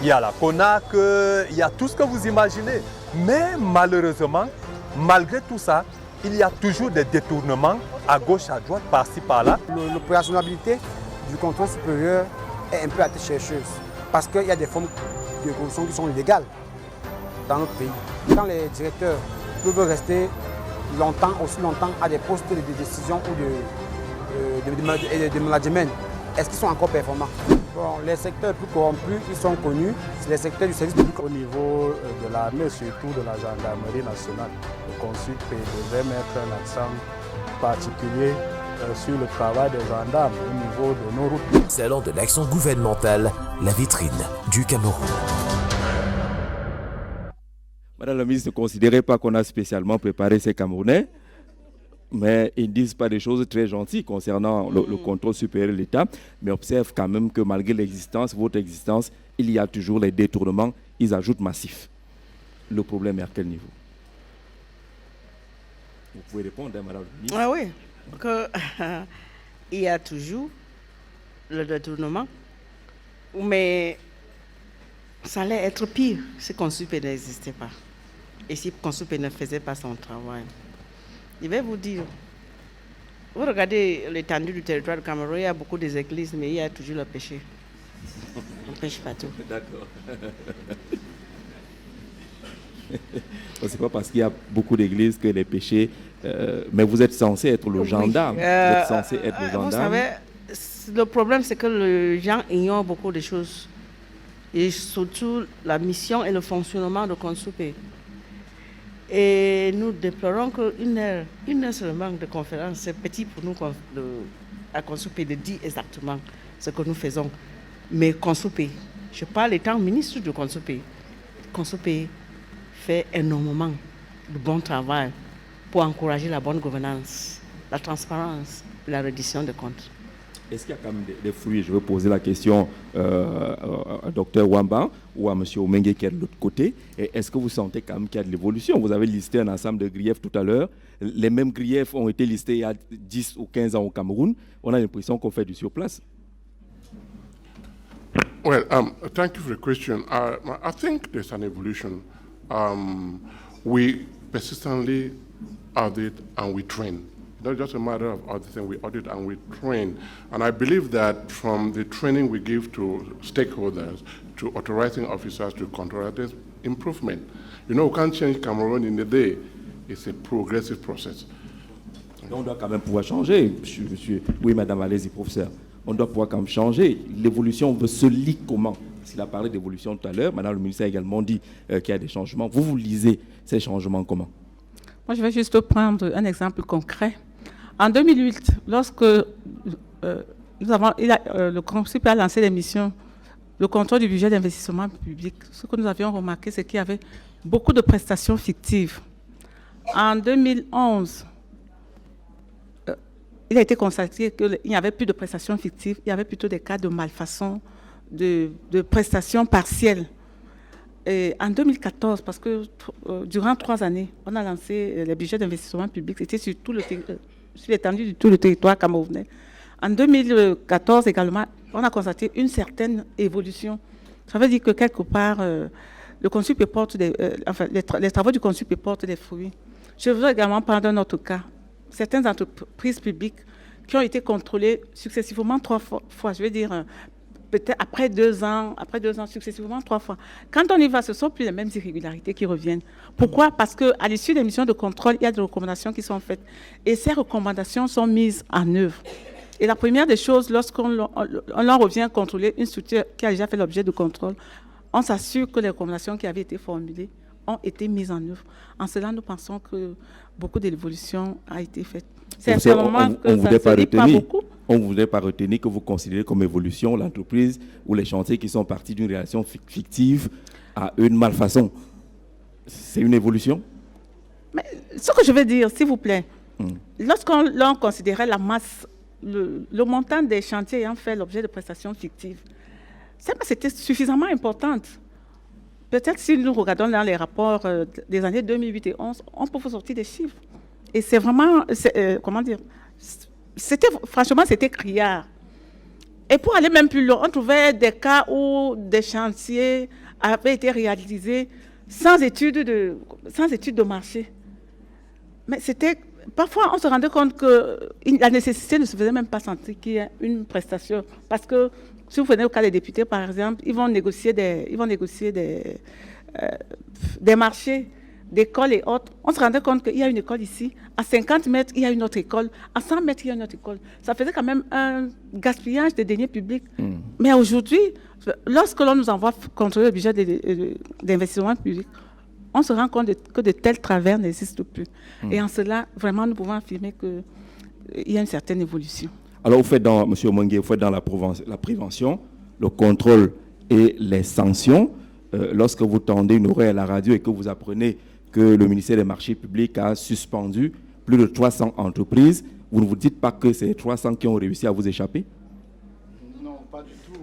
il y a la CONAC, il y a tout ce que vous imaginez. Mais malheureusement, malgré tout ça, il y a toujours des détournements à gauche, à droite, par-ci, par-là. L'opérationnalité du contrôle supérieur est un peu à tête chercheuse parce qu'il y a des formes de corruption qui sont légales dans notre pays. Quand les directeurs peuvent rester aussi longtemps à des postes de décision ou de management, est-ce qu'ils sont encore performants? Bon, les secteurs plus corrompus, ils sont connus, c'est les secteurs du service public. Au niveau de l'armée, surtout de la gendarmerie nationale, le CONSUP devait mettre un accent particulier sur le travail des gendarmes au niveau de nos routes. Salon de l'action gouvernementale, la vitrine du Cameroun. Madame la ministre, ne considérez pas qu'on a spécialement préparé ces Camerounais, mais ils ne disent pas des choses très gentilles concernant le contrôle supérieur de l'État, mais observent quand même que malgré l'existence, votre existence, il y a toujours les détournements, ils ajoutent massif. Le problème est à quel niveau? Vous pouvez répondre, hein, Madame la ministre. Ah oui, il y a toujours le détournement, mais ça allait être pire si CONSUP n'existait pas et si CONSUP ne faisait pas son travail. Je vais vous dire, vous regardez l'étendue du territoire du Cameroun, il y a beaucoup d'églises, mais il y a toujours le péché. On ne pêche pas tout. D'accord. Ce n'est pas parce qu'il y a beaucoup d'églises que les péchés... mais vous êtes censé être le gendarme. Vous êtes censé être le gendarme. Vous savez, le problème, c'est que les gens ignorent beaucoup de choses. Et surtout la mission et le fonctionnement de CONSUP. Et nous déplorons qu'une heure seulement de conférence, c'est petit pour nous à CONSUP de dire exactement ce que nous faisons. Mais CONSUP, je parle étant ministre de CONSUP, CONSUP fait énormément de bon travail pour encourager la bonne gouvernance, la transparence et la reddition de comptes. Est-ce qu'il y a quand même des fruits? Je vais poser la question à Dr Wamba ou à M. Omengue qui est de l'autre côté. Est-ce que vous sentez quand même qu'il y a de l'évolution? Vous avez listé un ensemble de griefs tout à l'heure. Les mêmes griefs ont été listés il y a 10 ou 15 ans au Cameroun. On a l'impression qu'on fait du surplace. Well, thank you for the question. I think there's an evolution. We persistently audit and we train. It's not just a matter of auditing, we audit and we train. And I believe that from the training we give to stakeholders, to authorizing officers, to contractors, improvement. You know, we can't change Cameroon in a day. It's a progressive process. On doit quand même pouvoir changer, monsieur. Oui, madame, allez-y, professeur. On doit pouvoir quand même changer. L'évolution se lit comment? S'il a parlé d'évolution tout à l'heure, madame le ministre a également dit qu'il y a des changements. Vous lisez ces changements comment? Moi, je vais juste prendre un exemple concret. En 2008, lorsque le CONSUP a lancé l'émission le contrôle du budget d'investissement public, ce que nous avions remarqué, c'est qu'il y avait beaucoup de prestations fictives. En 2011, il a été constaté qu'il n'y avait plus de prestations fictives, il y avait plutôt des cas de malfaçon, de prestations partielles. Et en 2014, parce que durant 3 années, on a lancé le budget d'investissement public, c'était sur l'étendue de tout le territoire camerounais. En 2014 également, on a constaté une certaine évolution. Ça veut dire que quelque part, le CONSUP porte les travaux du CONSUP portent des fruits. Je veux également prendre un autre cas. Certaines entreprises publiques qui ont été contrôlées successivement 3 fois, je veux dire, peut-être après 2 ans, successivement 3 fois. Quand on y va, ce ne sont plus les mêmes irrégularités qui reviennent. Pourquoi? Parce qu'à l'issue des missions de contrôle, il y a des recommandations qui sont faites. Et ces recommandations sont mises en œuvre. Et la première des choses, lorsqu'on leur revient contrôler une structure qui a déjà fait l'objet de contrôle, on s'assure que les recommandations qui avaient été formulées ont été mises en œuvre. En cela, nous pensons que beaucoup d'évolution a été faite. C'est un moment que ça ne se dit pas beaucoup. On ne voudrait pas retenir que vous considérez comme évolution l'entreprise ou les chantiers qui sont partis d'une relation fictive à une malfaçon. C'est une évolution? Mais ce que je veux dire, s'il vous plaît, lorsqu'on considérait la masse, le montant des chantiers ayant fait l'objet de prestations fictives, c'était suffisamment importante. Peut-être si nous regardons dans les rapports des années 2008 et 2011, on peut vous sortir des chiffres. Et c'est vraiment, comment dire, franchement, c'était criard. Et pour aller même plus loin, on trouvait des cas où des chantiers avaient été réalisés sans études de marché. Mais parfois, on se rendait compte que la nécessité ne se faisait même pas sentir qu'il y ait une prestation. Parce que si vous prenez au cas des députés, par exemple, ils vont négocier des marchés. d'écoles et autres, on se rendait compte qu'il y a une école ici, à 50 mètres, il y a une autre école, à 100 mètres, il y a une autre école. Ça faisait quand même un gaspillage des deniers publics. Mais aujourd'hui, lorsque l'on nous envoie contrôler le budget d'investissement public, on se rend compte que de tels travers n'existent plus. Et en cela, vraiment, nous pouvons affirmer qu'il y a une certaine évolution. Alors, vous faites dans, M. Omongue, vous faites dans la prévention, le contrôle et les sanctions. Lorsque vous tendez une oreille à la radio et que vous apprenez que le ministère des Marchés publics a suspendu plus de 300 entreprises, vous ne vous dites pas que c'est 300 qui ont réussi à vous échapper? Non, pas du tout.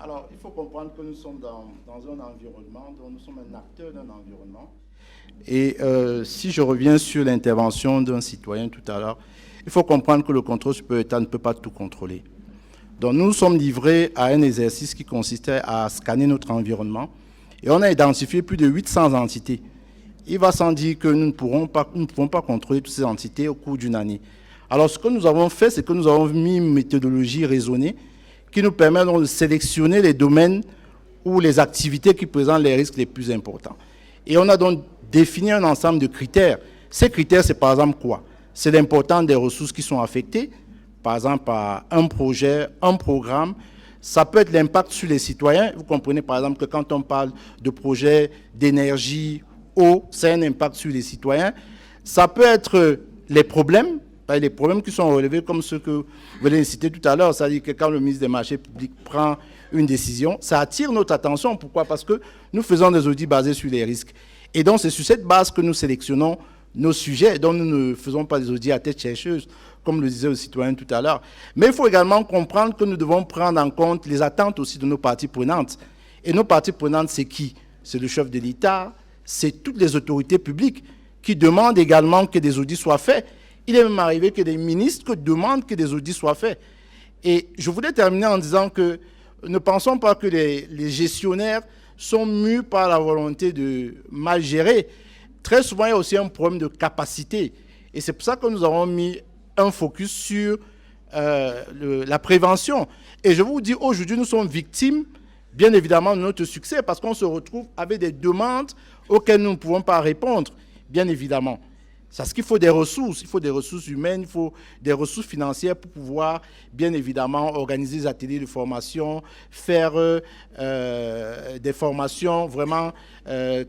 Alors, il faut comprendre que nous sommes dans un environnement, donc nous sommes un acteur d'un environnement. Et si je reviens sur l'intervention d'un citoyen tout à l'heure, il faut comprendre que le contrôle supérieur de l'État ne peut pas tout contrôler. Donc nous sommes livrés à un exercice qui consistait à scanner notre environnement et on a identifié plus de 800 entités. Il va sans dire que nous ne pouvons pas contrôler toutes ces entités au cours d'une année. Alors ce que nous avons fait, c'est que nous avons mis une méthodologie raisonnée qui nous permet donc de sélectionner les domaines ou les activités qui présentent les risques les plus importants. Et on a donc défini un ensemble de critères. Ces critères, c'est par exemple quoi? C'est l'importance des ressources qui sont affectées, par exemple par un projet, un programme. Ça peut être l'impact sur les citoyens. Vous comprenez par exemple que quand on parle de projets d'énergie, eau, c'est un impact sur les citoyens. Ça peut être les problèmes qui sont relevés comme ceux que vous venez de citer tout à l'heure. C'est-à-dire que quand le ministre des Marchés publics prend une décision, ça attire notre attention. Pourquoi? Parce que nous faisons des audits basés sur les risques. Et donc c'est sur cette base que nous sélectionnons nos sujets, dont nous ne faisons pas des audits à tête chercheuse, comme le disait le citoyen tout à l'heure. Mais il faut également comprendre que nous devons prendre en compte les attentes aussi de nos parties prenantes. Et nos parties prenantes, c'est qui? C'est le chef de l'État, c'est toutes les autorités publiques qui demandent également que des audits soient faits. Il est même arrivé que des ministres demandent que des audits soient faits. Et je voulais terminer en disant que ne pensons pas que les gestionnaires sont mus par la volonté de mal gérer. Très souvent, il y a aussi un problème de capacité. Et c'est pour ça que nous avons mis un focus sur la prévention. Et je vous dis, aujourd'hui, nous sommes victimes, bien évidemment, de notre succès, parce qu'on se retrouve avec des demandes auxquelles nous ne pouvons pas répondre, bien évidemment. C'est parce qu'il faut des ressources. Il faut des ressources humaines, il faut des ressources financières pour pouvoir, bien évidemment, organiser des ateliers de formation, faire des formations vraiment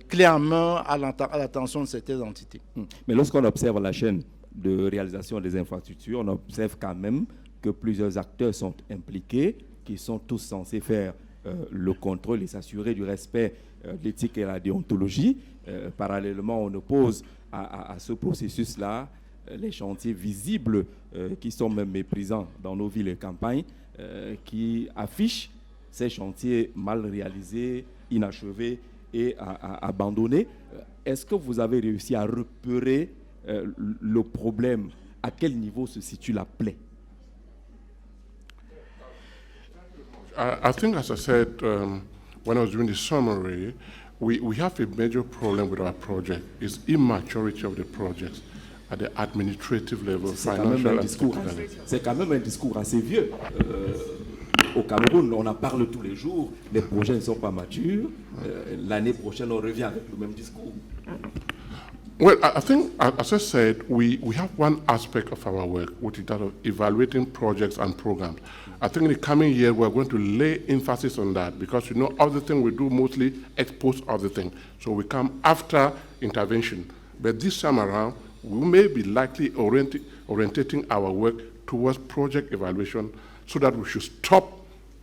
clés en main à l'attention de certaines entités. Mais lorsqu'on observe la chaîne de réalisation des infrastructures, on observe quand même que plusieurs acteurs sont impliqués, qui sont tous censés faire le contrôle et s'assurer du respect de l'éthique et la déontologie. Parallèlement, on oppose à ce processus-là les chantiers visibles qui sont même méprisants dans nos villes et campagnes, qui affichent ces chantiers mal réalisés, inachevés et abandonnés. Est-ce que vous avez réussi à repérer le problème? À quel niveau se situe la plaie? I think, as I said when I was doing the summary, we have a major problem with our project. It's immaturity of the projects at the administrative level, financial and technical. C'est quand même un discours assez vieux. Au Cameroun, on en parle tous les jours. Les projets ne sont pas matures. L'année prochaine, on revient avec le même discours. Well, I think, as I said, we have one aspect of our work, which is that of evaluating projects and programs. I think in the coming year, we're going to lay emphasis on that because, other thing we do mostly ex post other thing. So we come after intervention. But this time around, we may be likely orientating our work towards project evaluation so that we should stop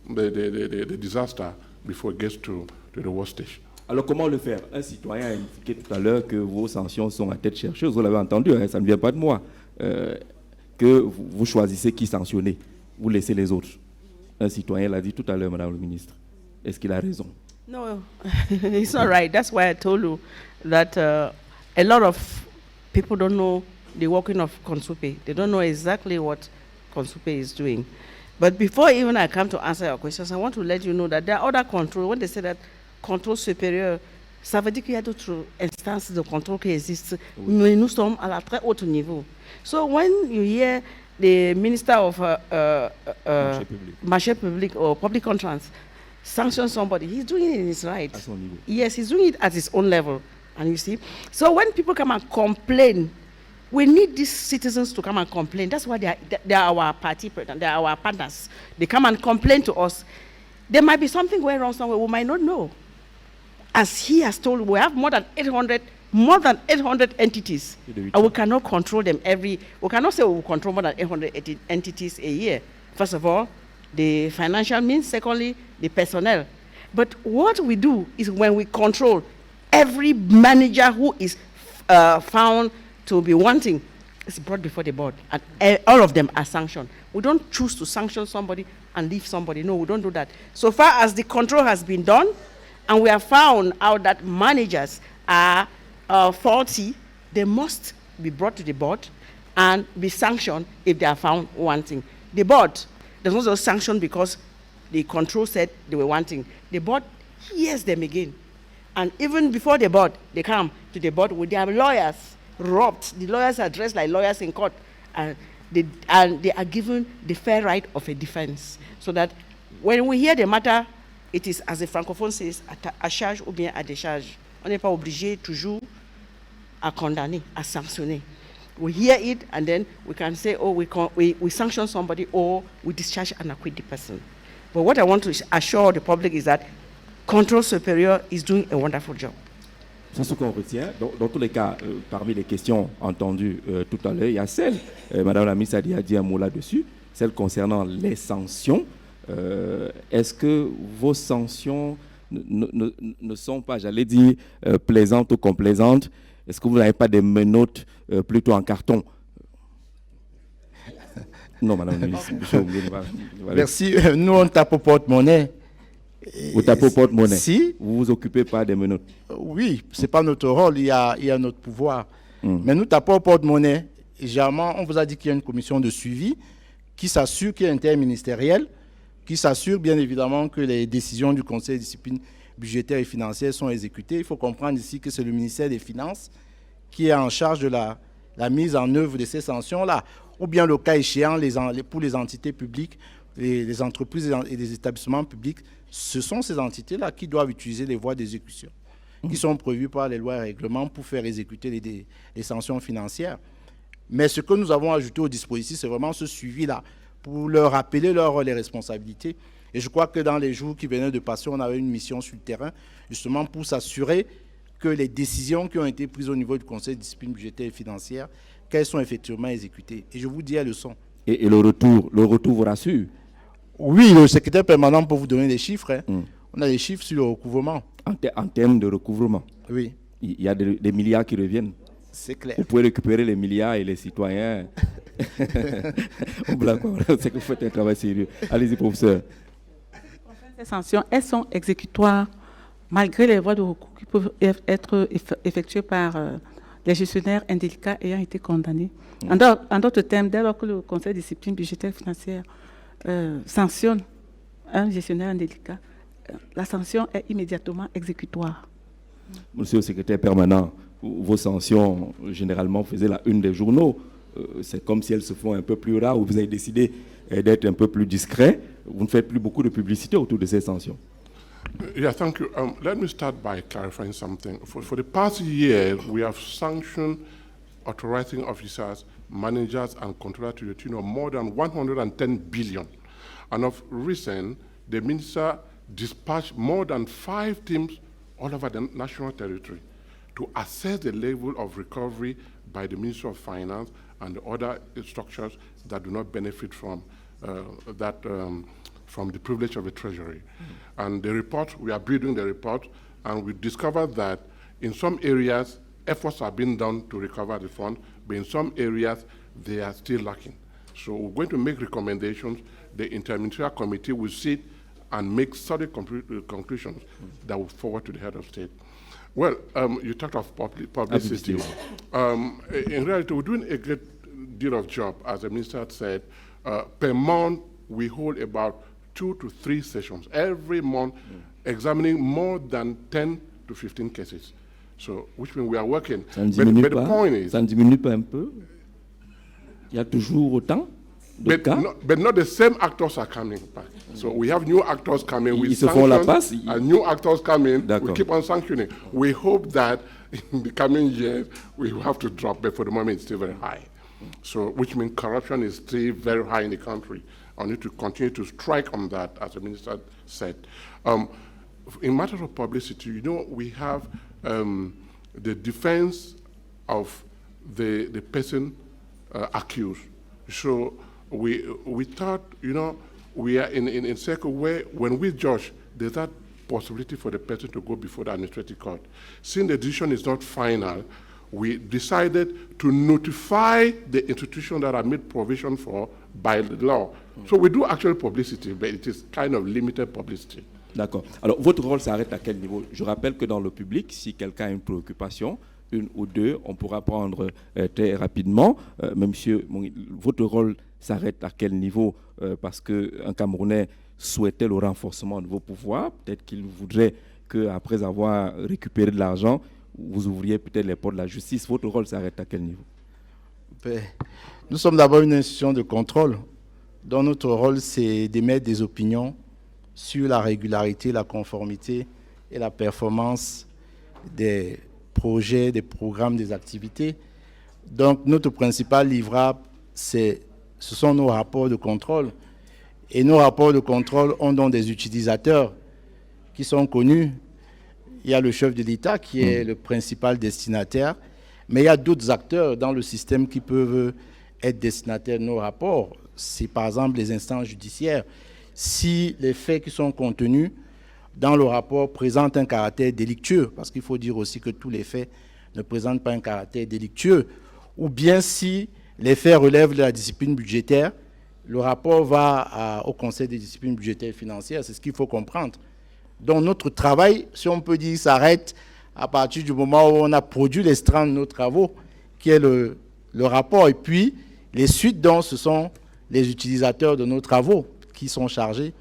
the disaster before it gets to the worst stage. Alors, comment le faire? Un citoyen a indiqué tout à l'heure que vos sanctions sont à tête chercheuse. Vous l'avez entendu, hein, ça ne vient pas de moi. Que vous choisissez qui sanctionner. Vous laissez les autres. Un citoyen l'a dit tout à l'heure, Madame le ministre. Est-ce qu'il a raison? No, it's not right. That's why I told you that a lot of people don't know the working of Consupe. They don't know exactly what Consupe is doing. But before even I come to answer your questions, I want to let you know that there are other controls. When they say that contrôle supérieur, ça veut dire qu'il y a d'autres instances de contrôle qui existent, mais nous sommes à la très haut niveau. So when you hear the Minister of Marché Public or Public Contracts sanction somebody, he's doing it in his right. Yes, he's doing it at his own level. And you see, so when people come and complain, we need these citizens to come and complain. That's why they are our party, they are our partners. They come and complain to us. There might be something going wrong somewhere we might not know. As he has told, we have more than 800 entities, and we cannot control them we cannot say we will control more than 800 entities a year. First of all, the financial means, secondly, the personnel. But what we do is when we control every manager who is found to be wanting, is brought before the board, and all of them are sanctioned. We don't choose to sanction somebody and leave somebody. No, we don't do that. So far as the control has been done, and we have found out that managers are faulty, they must be brought to the board and be sanctioned if they are found wanting. The board does not just sanction because the control said they were wanting. The board hears them again. And even before the board, they come to the board with their lawyers robbed. The lawyers are dressed like lawyers in court. And they are given the fair right of a defense. So that when we hear the matter, it is, as the francophone says, à charge ou bien à décharge. On n'est pas obligé toujours à condamner, à sanctionner. We hear it, and then we can say, oh, we sanction somebody, or we discharge and acquit the person. But what I want to assure the public is that Control Supérieur is doing a wonderful job. C'est ce qu'on retient. Dans tous les cas, parmi les questions entendues tout à l'heure, il y a celle, Madame la ministre a dit un mot là-dessus, celle concernant les sanctions. Est-ce que vos sanctions ne sont pas, j'allais dire, plaisantes ou complaisantes? Est-ce que vous n'avez pas des menottes plutôt en carton? Non, Madame la ministre. Merci. Nous, on tape au porte-monnaie. Vous tapez au porte-monnaie? Si. Vous vous occupez pas des menottes? Oui, ce n'est pas notre rôle, il y a notre pouvoir. Mais nous tapons au porte-monnaie. Et généralement, on vous a dit qu'il y a une commission de suivi qui s'assure qu'il y a interministériel, qui s'assure bien évidemment que les décisions du Conseil de discipline budgétaire et financière sont exécutées. Il faut comprendre ici que c'est le ministère des Finances qui est en charge de la mise en œuvre de ces sanctions-là. Ou bien le cas échéant, pour les entités publiques, les entreprises et les établissements publics, ce sont ces entités-là qui doivent utiliser les voies d'exécution qui sont prévues par les lois et règlements pour faire exécuter les sanctions financières. Mais ce que nous avons ajouté au dispositif, c'est vraiment ce suivi-là pour leur rappeler les responsabilités. Et je crois que dans les jours qui venaient de passer, on avait une mission sur le terrain, justement pour s'assurer que les décisions qui ont été prises au niveau du Conseil de discipline budgétaire et financière, qu'elles sont effectivement exécutées. Et je vous dis, elles le sont. Et le retour vous rassure? Oui, le secrétaire permanent peut vous donner des chiffres. On a des chiffres sur le recouvrement. En termes de recouvrement? Oui. Il y a des milliards qui reviennent? C'est clair. Vous pouvez récupérer les milliards et les citoyens. C'est que vous faites un travail sérieux. Allez-y, professeur. Ces sanctions, elles sont exécutoires malgré les voies de recours qui peuvent être effectuées par les gestionnaires indélicats ayant été condamnés. En d'autres termes, dès lors que le Conseil de discipline budgétaire et financière sanctionne un gestionnaire indélicat, la sanction est immédiatement exécutoire. Monsieur le secrétaire permanent, vos sanctions, généralement, faisaient la une des journaux. C'est comme si elles se font un peu plus rares, ou vous avez décidé d'être un peu plus discret. Vous ne faites plus beaucoup de publicité autour de ces sanctions. Yeah, thank you. Let me start by clarifying something. For the past year, we have sanctioned authorizing officers, managers, and controllers to the tune of more than 110 billion. And of recent, the minister dispatched more than 5 teams all over the national territory to assess the level of recovery by the Ministry of Finance and the other structures that do not benefit from from the privilege of the Treasury. And the report, we are building the report, and we discovered that in some areas, efforts are being done to recover the fund, but in some areas, they are still lacking. So we're going to make recommendations. The Interministerial Committee will sit and make solid conclusions that will forward to the head of state. Well, you talked of publicity. In reality, we're doing a great deal of job, as the minister had said. Per month, we hold about 2 to 3 sessions every month, examining more than 10 to 15 cases. So, which means we are working. But the point is, ça ne diminue pas un peu? Il y a toujours autant de cas? But not the same actors are coming back. So we have new actors coming with Ils se font la passe. and new actors come in. We keep on sanctioning. We hope that in the coming years, we will have to drop, but for the moment, it's still very high. So, which means corruption is still very high in the country. I need to continue to strike on that, as the minister said. In matter of publicity, you know, we have the defense of the person accused. So we thought, you know, we are in a circle where when we judge, there's that possibility for the person to go before the administrative court. Since the decision is not final, we decided to notify the institution that are made provision for by the law. So we do actual publicity, but it is kind of limited publicity. D'accord. Alors, votre rôle s'arrête à quel niveau? Je rappelle que dans le public, si quelqu'un a une préoccupation, une ou deux, on pourra prendre très rapidement. Mais monsieur, votre rôle s'arrête à quel niveau? Parce qu'un Camerounais souhaitait le renforcement de vos pouvoirs. Peut-être qu'il voudrait qu'après avoir récupéré de l'argent, vous ouvriez peut-être les portes de la justice. Votre rôle s'arrête à quel niveau? Nous sommes d'abord une institution de contrôle, dont notre rôle, c'est d'émettre des opinions sur la régularité, la conformité et la performance des projets, des programmes, des activités. Donc, notre principal livrable, ce sont nos rapports de contrôle. Et nos rapports de contrôle ont donc des utilisateurs qui sont connus. Il y a le chef de l'État qui est le principal destinataire, mais il y a d'autres acteurs dans le système qui peuvent être destinataires de nos rapports. C'est par exemple les instances judiciaires. Si les faits qui sont contenus dans le rapport présentent un caractère délictueux, parce qu'il faut dire aussi que tous les faits ne présentent pas un caractère délictueux, ou bien si les faits relèvent de la discipline budgétaire, le rapport va au Conseil des disciplines budgétaires et financières, c'est ce qu'il faut comprendre. Donc notre travail, si on peut dire, s'arrête à partir du moment où on a produit les strands de nos travaux, qui est le rapport, et puis les suites, donc, ce sont les utilisateurs de nos travaux qui sont chargés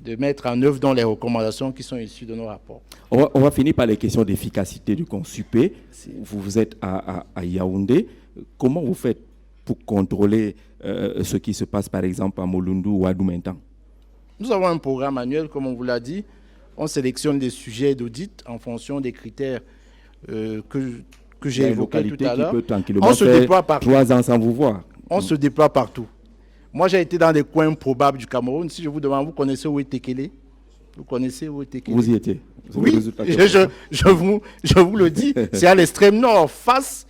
de mettre en œuvre dans les recommandations qui sont issues de nos rapports. On va finir par les questions d'efficacité du CONSUPE. Vous êtes à Yaoundé. Comment vous faites pour contrôler ce qui se passe, par exemple, à Molundu ou à Doumentan? Nous avons un programme annuel, comme on vous l'a dit. On sélectionne des sujets d'audit en fonction des critères que j'ai évoqués tout à l'heure. On se déploie partout. 3 ans sans vous voir. On se déploie partout. Moi, j'ai été dans des coins improbables du Cameroun. Si je vous demande, vous connaissez où est Tekele? Vous connaissez où est Tekele? Vous y étiez? Oui, je vous le dis. C'est à l'extrême nord, face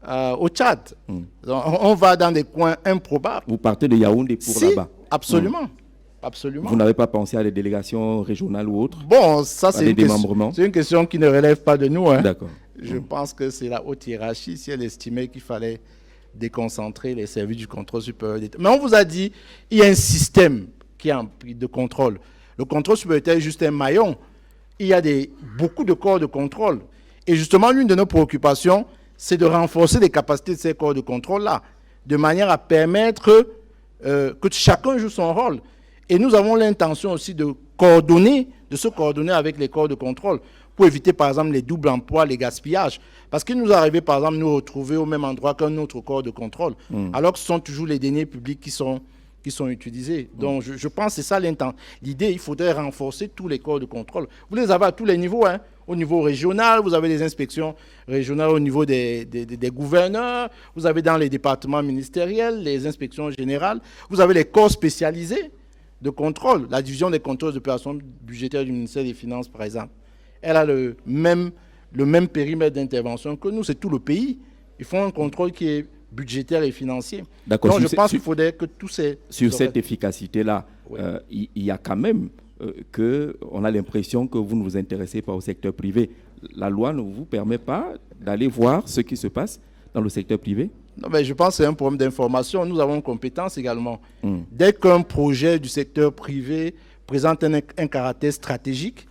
au Tchad. Donc, on va dans des coins improbables. Vous partez de Yaoundé pour là-bas? Absolument. Absolument. Vous n'avez pas pensé à des délégations régionales ou autres? Bon, ça c'est une question qui ne relève pas de nous. Hein. D'accord. Je pense que c'est la haute hiérarchie si elle estimait qu'il fallait déconcentrer les services du contrôle supérieur d'État. Mais on vous a dit, il y a un système qui est de contrôle. Le contrôle supérieur d'État est juste un maillon. Il y a beaucoup de corps de contrôle. Et justement, l'une de nos préoccupations, c'est de renforcer les capacités de ces corps de contrôle-là, de manière à permettre que chacun joue son rôle. Et nous avons l'intention aussi de se coordonner avec les corps de contrôle pour éviter, par exemple, les doubles emplois, les gaspillages. Parce qu'il nous est arrivé, par exemple, de nous retrouver au même endroit qu'un autre corps de contrôle, alors que ce sont toujours les deniers publics qui sont utilisés. Donc, je pense que c'est ça l'idée. Il faudrait renforcer tous les corps de contrôle. Vous les avez à tous les niveaux, hein. Au niveau régional, vous avez des inspections régionales au niveau des gouverneurs, vous avez dans les départements ministériels, les inspections générales, vous avez les corps spécialisés de contrôle. La division des contrôles d'opérations budgétaires du ministère des Finances, par exemple, elle a le même périmètre d'intervention que nous, c'est tout le pays. Ils font un contrôle qui est budgétaire et financier. D'accord. Donc je pense qu'il faudrait que tous ces... Sur cette efficacité-là, oui. Il y a quand même qu'on a l'impression que vous ne vous intéressez pas au secteur privé. La loi ne vous permet pas d'aller voir ce qui se passe dans le secteur privé? Non, mais je pense que c'est un problème d'information. Nous avons une compétence également. Dès qu'un projet du secteur privé présente un caractère stratégique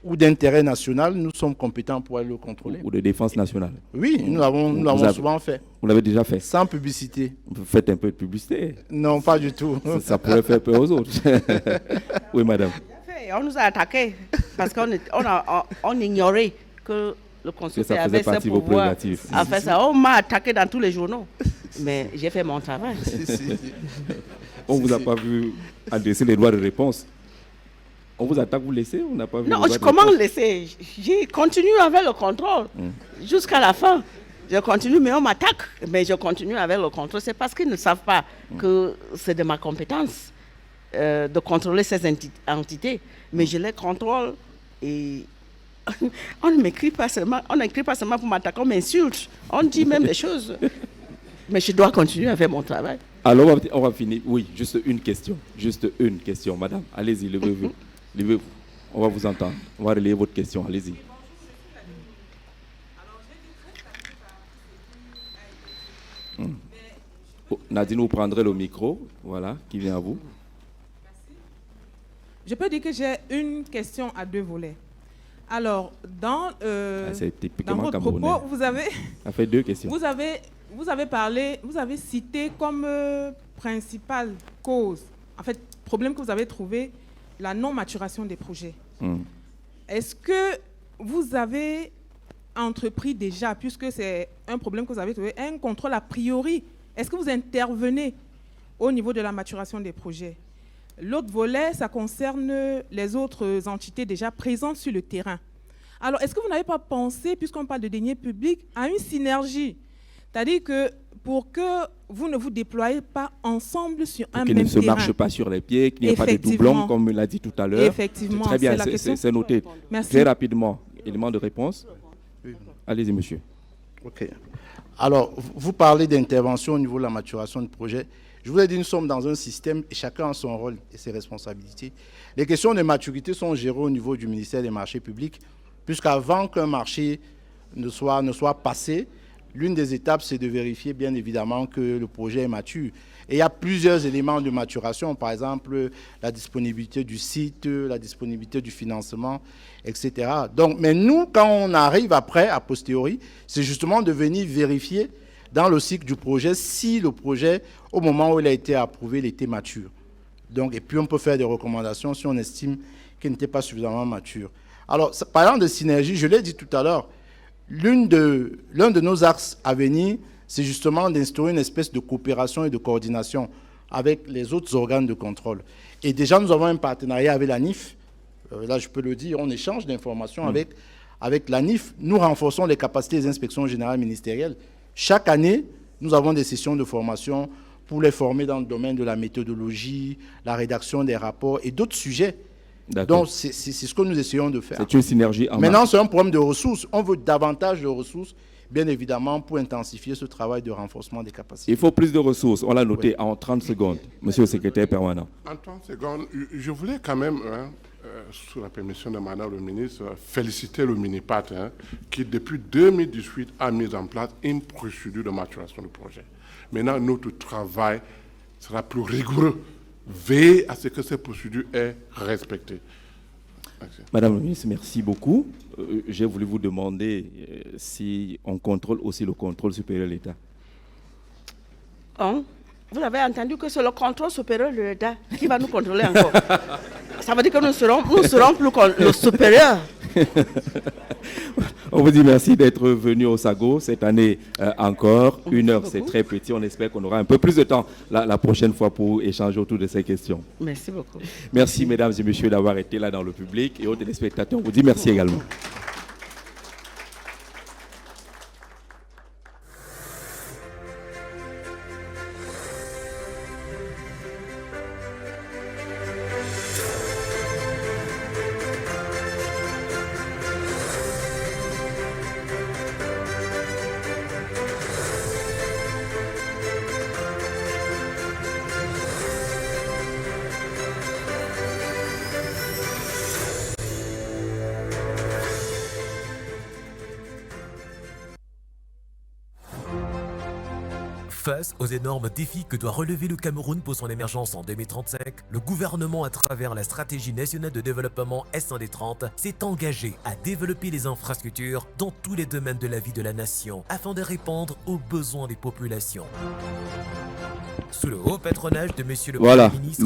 ou d'intérêt national, nous sommes compétents pour aller le contrôler. Ou de défense nationale? Oui, nous l'avons souvent fait. Vous l'avez déjà fait? Sans publicité. Vous faites un peu de publicité? Non, pas du tout. Ça pourrait faire peur aux autres. Oui, madame. On nous a attaqués parce qu'on ignorait que le consulteur avait ce pouvoir à faire ça. On m'a attaqué dans tous les journaux. Mais j'ai fait mon travail. On ne vous a pas vu adresser les droits de réponse? On vous attaque, vous laissez, on n'a pas vu. Non, comment laisser? J'ai continué avec le contrôle jusqu'à la fin. Je continue, mais on m'attaque. Mais je continue avec le contrôle. C'est parce qu'ils ne savent pas que c'est de ma compétence de contrôler ces entités. Mais je les contrôle et on n'écrit pas seulement pour m'attaquer, on m'insulte. On dit même des choses. Mais je dois continuer à faire mon travail. Alors, on va finir. Oui, juste une question. Juste une question, madame. Allez-y, levez-vous. Levez-vous. On va vous entendre. On va relayer votre question. Allez-y. Oh, Nadine, vous prendrez le micro. Voilà, qui vient à vous. Je peux dire que j'ai une question à deux volets. Alors, dans votre propos, vous avez... Ça fait deux questions. Vous avez parlé, vous avez cité comme principale cause, en fait, problème que vous avez trouvé, la non-maturation des projets. Est-ce que vous avez entrepris déjà, puisque c'est un problème que vous avez trouvé, un contrôle a priori? Est-ce que vous intervenez au niveau de la maturation des projets? L'autre volet, ça concerne les autres entités déjà présentes sur le terrain. Alors, est-ce que vous n'avez pas pensé, puisqu'on parle de deniers publics, à une synergie? C'est-à-dire que pour que vous ne vous déployez pas ensemble sur un même terrain. Qu'il ne se marche pas sur les pieds, qu'il n'y ait pas de doublons, comme l'a dit tout à l'heure. Effectivement, très bien, c'est noté. Merci. Très rapidement, élément de réponse. Allez-y, monsieur. OK. Alors, vous parlez d'intervention au niveau de la maturation du projet. Je vous ai dit, nous sommes dans un système et chacun a son rôle et ses responsabilités. Les questions de maturité sont gérées au niveau du ministère des Marchés publics, puisqu'avant qu'un marché ne soit passé, l'une des étapes, c'est de vérifier bien évidemment que le projet est mature. Et il y a plusieurs éléments de maturation, par exemple la disponibilité du site, la disponibilité du financement, etc. Donc, mais nous, quand on arrive après, a posteriori, c'est justement de venir vérifier dans le cycle du projet si le projet, au moment où il a été approuvé, il était mature. Donc, et puis on peut faire des recommandations si on estime qu'il n'était pas suffisamment mature. Alors, parlant de synergie, je l'ai dit tout à l'heure, l'un de nos axes à venir, c'est justement d'instaurer une espèce de coopération et de coordination avec les autres organes de contrôle. Et déjà, nous avons un partenariat avec la NIF. Là, je peux le dire, on échange d'informations avec la NIF. Nous renforçons les capacités des inspections générales ministérielles. Chaque année, nous avons des sessions de formation pour les former dans le domaine de la méthodologie, la rédaction des rapports et d'autres sujets. Donc, c'est ce que nous essayons de faire. C'est une synergie en Maintenant, c'est un problème de ressources. On veut davantage de ressources, bien évidemment, pour intensifier ce travail de renforcement des capacités. Il faut plus de ressources. On l'a noté en 30 secondes. Monsieur le secrétaire permanent. En 30 secondes, je voulais quand même, sous la permission de Madame le ministre, féliciter le MINIPAT, qui depuis 2018 a mis en place une procédure de maturation du projet. Maintenant, notre travail sera plus rigoureux. Veillez à ce que cette procédure est respectée. Merci. Madame la ministre, merci beaucoup. J'ai voulu vous demander si on contrôle aussi le contrôle supérieur de l'État. Vous avez entendu que c'est le contrôle supérieur de l'État qui va nous contrôler encore. Ça veut dire que nous serons plus le supérieur. On vous dit merci d'être venu au Sago cette année encore. Une heure, c'est très petit. On espère qu'on aura un peu plus de temps la prochaine fois pour échanger autour de ces questions. Merci beaucoup. Merci, mesdames et messieurs, d'avoir été là dans le public. Et aux téléspectateurs, on vous dit merci également. Face aux énormes défis que doit relever le Cameroun pour son émergence en 2035, le gouvernement, à travers la stratégie nationale de développement S1D30, s'est engagé à développer les infrastructures dans tous les domaines de la vie de la nation afin de répondre aux besoins des populations. Sous le haut patronage de Monsieur le Premier ministre...